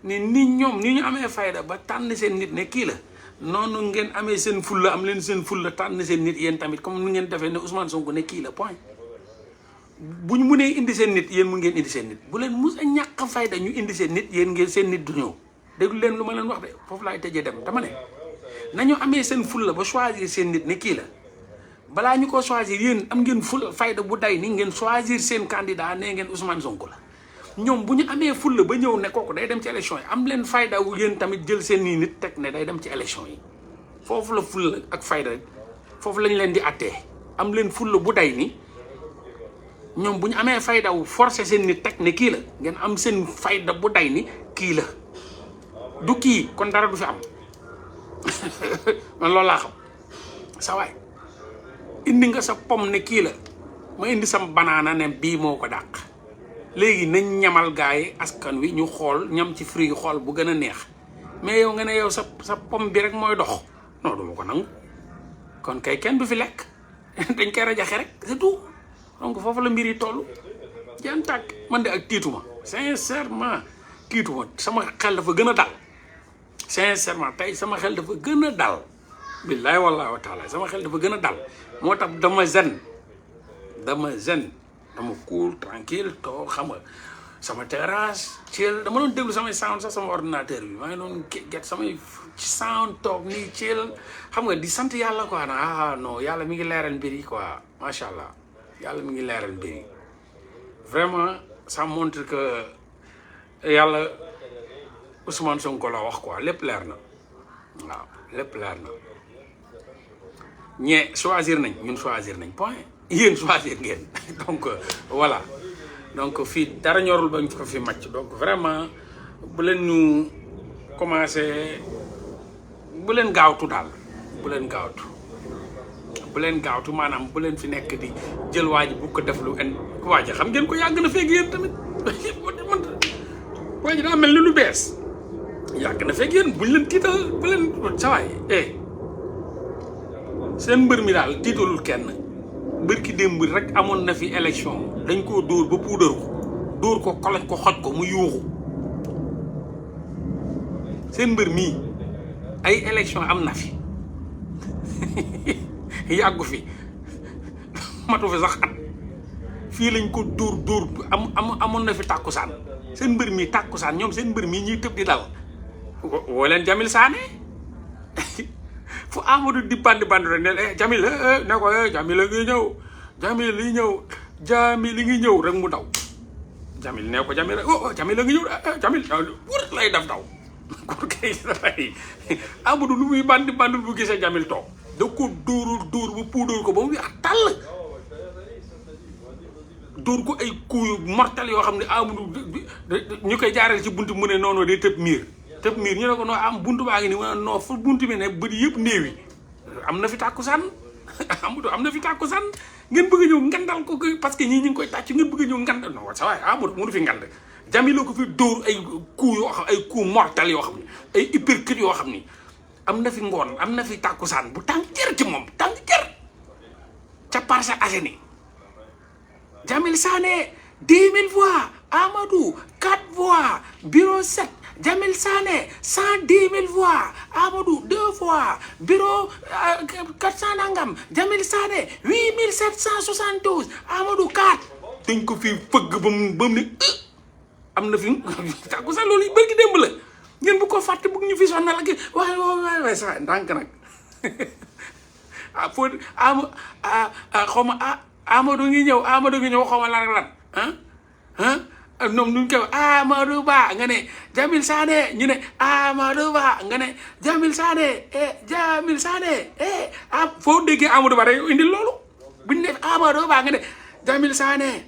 ni ñoom ni ñu amee fayda ba tànn seen nit ne kii la noonu ngeen amee seen fulla am leen seen fulla tànn seen nit yéen tamit comme ni ngeen defee ne Ousmane Sonko ne kii la point bu ñu mënee indi seen nit yéen mu ngeen indi seen nit bu leen mus a ñàkk fayda ñu indi seen nit yéen ngeen seen nit du ñëw déglu leen lu ma leen wax de foofu laay tëjee dem dama ne nañu amee seen fulla ba choisir seen nit ne kii la balaa ñu ko choisir yéen am ngeen ful fayda bu day ni ngeen choisir seen candidat nee ngeen Ousmane Sonko la ñoom bu ñu amee fulla ba ñëw ne kooku day dem ci élection yi am leen fayda wu yéen tamit jël seen nii nit teg ne day dem ci élection yi foofu la fulla ak fayda rek foofu lañ leen di attee am leen fulla bu day ni ñoom bu ñu amee fayda wu forcé seen nit teg ne kii la ngeen am seen fayda bu day ni kii la du kii kon dara du fi am man loolu laa xam sa waay indi nga sa pom ne kii la ma indi sam banaana ne bii moo ko dàq léegi nañ ñamal gars yi askan wi ñu xool ñam ci fruit yi xool bu gën a neex mais yow nga ne yow sa pom bi rek mooy dox non du ma ko nangu kon kay kenn du fi lekk dañ koy rajaxe rek c'est tout donc foofu la mbir yi toll jaan tàkk man de ak tiituma sincèrement tiituma sama xel dafa gën a dal sincèrement tey sama xel dafa gën a dal billaay wallahi wa taala sama xel dafa gën a dal moo tax dama zen dama cool tranquille toog xam nga sama terrasse chill dama doon déglu samay sound sax sama ordinateur bi maa ngi doon get samay sound toog nii chill xam nga di sant yàlla quoi non yàlla mi ngi leeral mbir yi quoi macha allah yàlla mi ngi leeral mbir yi vraiment ça montre que yàlla Ousmane Sonko la wax quoi lépp leer na waaw lépp leer na ñee choisir nañ ñun choisir nañ point yéen choisir ngeen donc voilà donc fii dara ñorul bañ ko fi màcc donc vraiment bu leen ñu commencé bu leen gaawtu daal bu leen gaawtu maanaam bu leen fi nekk di jël waa ji bu ko def lu en waa ji xam ngeen ko yàgg na fekk yéen tamit waa ji daa mel ni lu bees yàgg na fekk yéen buñ leen tiital bu leen sawaay seen mbër mi daal tiitalul kenn bërki démb rek amoon na fi élection dañ koo dóor ba puudar ko dóor ko koloj ko xoj ko mu yuuxu seen mbër mii ay élection am na fi yàggu fi matu fi sax at fii lañ ko dóor amoon na fi tàkkusaan seen mbër mii tàkkusaan ñoom seen mbër mii ñuy tëb di dal woo leen Jamil Sané fu Amadou di bandi rek ne Jamil ne ko Jamil a ngi ñëw Jamil li ngi ñëw rek mu daw Jamil ne ko Jamil Jamil a ngi ñëw Jamil wër lay daf daw kon kay Amadou lu muy bandi bu gisee Jamil toog da ko dóor ba puudóor ko ba mu weex tàll dóor ko ay coups yu mortel yoo xam ne Amadou ñu koy jaareel ci buntu mu ne noonu day tëb miir ñu ne ko noo am buntu baa ngi ni ma non fu buntu bi ne bët yëpp néew yi am na fi tàkkusaan Amadou am na fi tàkkusaan ngeen bëgg a ñëw ngandal ko parce que ñii ñu ngi koy tàcc ngeen bëgg a ñëw ngand non sa waay Amadou mënu fi ngand Jamil ko fi dóor ay coups yoo xam ay coups mortel yoo xam ne ay uppercut yoo xam ni am na fi ngoon am na fi tàkkusaan bu tàng jër ci moom tàng jër ca Parcelles Assainies Jamil Sané 10 000 voix Amadou 4 voix bureau 7 Jamil Sané 110 000 voix Amadou 2 voix bureau 400 nangam Jamil Sané 8 772 Amadou 4 dañ ko fi fëgg ba mu ne am na fi tàggu sax loolu bërki démb la ngeen bu ko fàtte bëgg ñu fi sonal ak waaye sax ndànk nag foo xaw ma Amadou ngi ñëw xaw ma lan ak lan ñoom nuñ koy Amadou Ba nga ne Jamil Sané ñu ne Amadou Ba nga ne Jamil Sané foo déggee Amadou Ba rek indi loolu buñ ne Amadou Ba nga ne Jamil Sané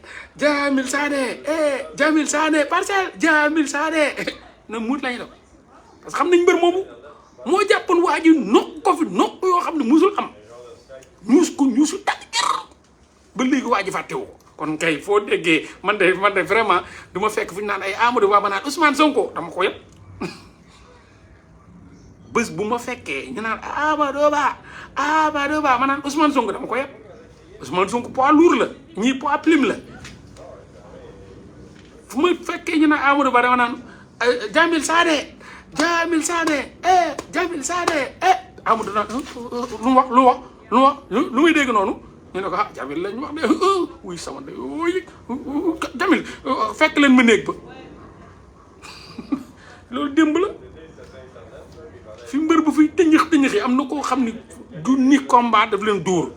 parcelle Jamil Sané na muut lañu def parce que xam nañ mbër moomu moo jàppoon waa ji nokk ko fi nokk yoo xam ne musul am ñuusu tàgg jër ba léegi waa ji fàttewu ko kon kay foo déggee man de vraiment du ma fekk fu ñu naan ay Amadou Ba ma naan Ousmane Sonko dama ko yëpp bés bu ma fekkee ñu naan Amadou Ba ma naan Ousmane Sonko dama ko yëpp Ousmane Sonko poids lourd la ñii poids plume la fu ma fekkee ñu naan Amadou Ba dama naan Jamil Sané Amadou naan lu muy dégg noonu ñu ne ko Jamil lañ wax de wuy sama de Jamil fekk leen ma néeg ba loolu démb la fi mbër bu fiy tëñëx yi am na koo xam ni du ni combat daf leen dóor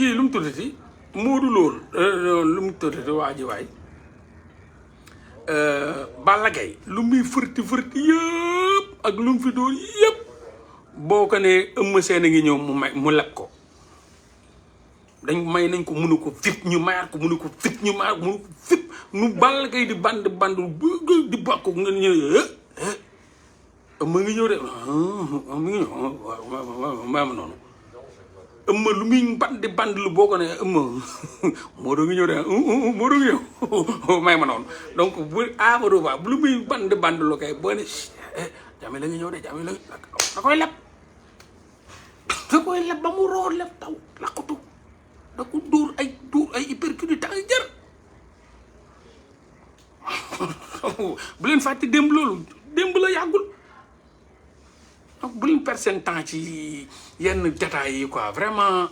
kii lu mu tuddati Modou lool lu mu tuddati waa ji waay Balla Gaye lu muy fërti yëpp ak lu mu fi doon yëpp boo ko ne Eumeu Sène a ngi ñëw mu leb ko dañ may nañ ko mënu ko fit ñu mayaat ko mënu ko fit ñu mayaat ko mënu ko fit nu Balla Gaye di band di bàkko nga ñëw Eumeu ngi ñëw de mi ngi ñëw ma noonu Eumeu lu muy band lu boo ko ne Eumeu moo doon ngi ñëw de moo doon ngi ñëw may ma noonu donc bu Amadou Ba lu muy band lu kay boo ne Jami la ngi ñëw de Jami la da koy leb ba mu roor leb taw laqatu da ko dóor ay hypercute ta ay jër bu leen fàtte démb loolu démb la yàggul donc bu leen perdre seen temps ci yenn détails yi quoi vraiment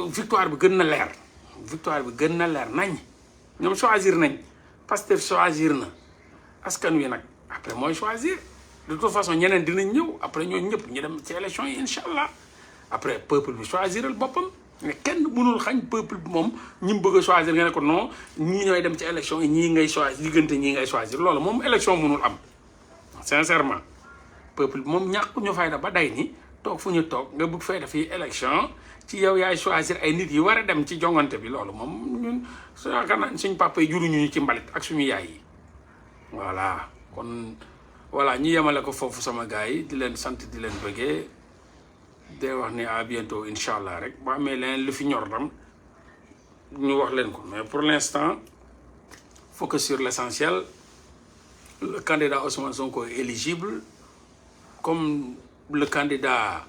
victoire bi gën na leer nañ ñoom choisir nañ Pastef choisir na askan wi nag après mooy choisir de toute façon ñeneen dinañ ñëw après ñooñu ñëpp ñu dem ci élection yi incha allah après peuple bi choisiral boppam mais kenn mënul xañ peuple bi moom ñi mu bëgg a choisir nga ne ko non ñii ñooy dem ci élection yi ñii ngay choisir diggante ñii ngay choisir loolu moom élection mënul am sincèrement peuple bi moom ñàkk ñu fayda ba day ni toog fu ñu toog nga bëgg fay def yi élection ci yow yaay choisir ay nit yi war a dem ci jongante bi loolu moom ñun yaakaar naa suñ papa yi juruñu ñu ci mbalit ak suñu yaay yi voilà kon voilà ñu yemale ko foofu sama gars yi di leen sant di leen bëggee de wax ni à bientôt incha allah rek bu amee leneen lu fi ñor tam ñu wax leen ko mais pour l'instant focus sur l'essentiel. Le candidat Ousmane Sonko est éligible comme le candidat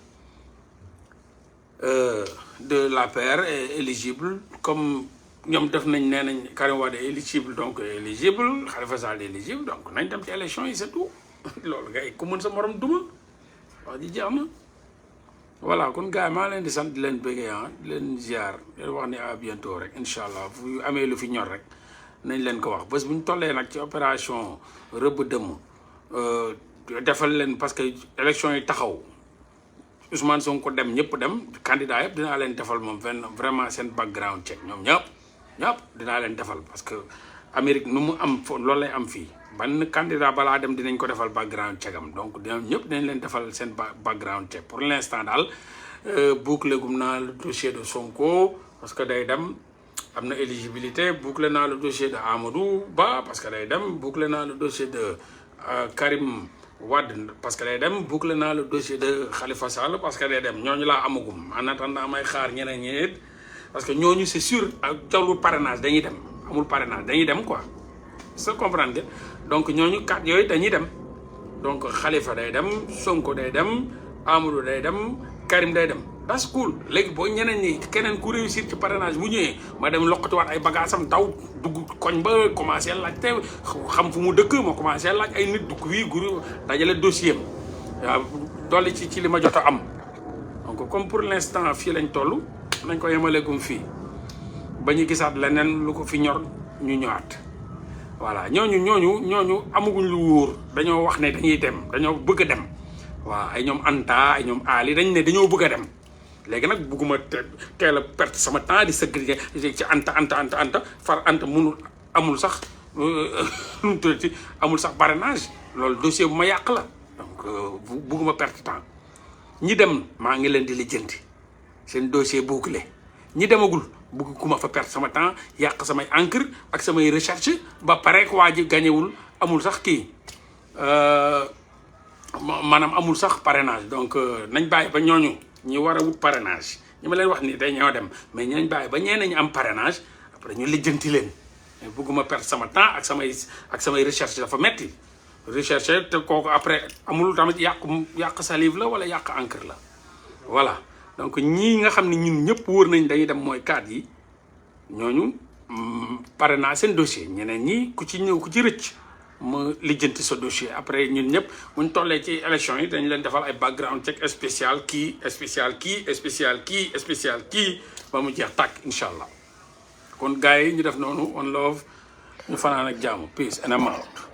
de l'APR est éligible comme ñoom def nañ nee nañ Karim Wade est éligible donc éligible Khalifa Sall est éligible donc nañ dem ci élection yi c'est tout loolu gars yi ku mën sa morom duma wax ji jeex na voilà kon gars yi maa leen di sant di leen bëggee di leen ziar di wax ni à bientôt rek incha allah fu amee lu fi ñor rek nañ leen ko wax bés bu ñu tollee nag ci opération rëbb dëmm defal leen parce que élection yi taxaw Ousmane Sonko dem ñëpp dem candidat yëpp dinaa leen defal moom vraiment seen background check ñoom ñëpp dinaa leen defal parce que Amérique nu mu am fo loolu lay am fii ban candidat balaa dem dinañ ko defal background check am donc ñëpp dinañ leen defal seen background check pour l'instant daal boucler gum naa le dossier de Sonko parce que day dem am na éligibilité boucler naa le dossier de Amadou Ba parce que day dem boucler naa le dossier de Karim Wade parce que day dem boucler naa le dossier de Khalifa Sall parce que day dem ñooñu laa amagum en attendant may xaar ñeneen ñi parce que ñooñu c'est sûr ak jarul parrainage dañuy dem amul parrainage dañuy dem quoi c'est comprendre nga donc ñooñu kat yooyu dañuy dem donc Khalifa day dem Sonko day dem Amadou day dem Karim day dem that's cool léegi boo ñeneen ñi keneen ku réussir ci parrainage bu ñëwee ma dem loqatiwaat ay bagaasam daw dugg koñ ba commencé laaj te xam fu mu dëkk ma commencé laaj ay nit dugg wii guru dajale dossier am waaw dolli ci li ma jot a am donc comme pour l'instant fii lañ toll nañ ko yemaleegum fii ba ñu gisaat leneen lu ko fi ñor ñu ñëwaat voilà ñooñu amaguñ lu wóor dañoo wax ne dañuy dem dañoo bëgg a dem waaw ay ñoom Anta ay ñoom Ali dañ ne dañoo bëgg a dem léegi nag bugguma teel a perte sama temps di sëgg ci Anta far Anta munul amul sax lu mu tuddati amul sax parrainage loolu dossier bu ma yàq la donc bugguma perte temps ñi dem maa ngi leen di lijjanti seen dossier bouclé ñi demagul bugg ku ma fa perte sama temps yàq samay encre ak samay recherche ba pare waa ji gañewul amul sax kii maanaam amul sax parrainage donc nañ bàyyi ba ñooñu ñi war a wut parrainage ñi ma leen wax ni day ñoo dem mais nañ bàyyi ba ñeneen ñi am parrainage après ñu lijjanti leen mais bugguma perte sama temps ak samay recherche dafa metti recherche te kooku après amul tamit yàq salive la wala yàq encre la voilà donc ñii nga xam ne ñun ñëpp wóor nañ dañuy dem mooy cadre yi ñooñu parrainage seen dossier ñeneen ñi ku ci ñëw ku ci rëcc ma lijjanti sa dossier après ñun ñëpp muñ tollee ci élection yi dañ leen defal ay background check spécial kii ba mu jeex tàkk incha allah kon gars yi ñu def noonu on love ñu fanaan ak jàmm peace and I'm out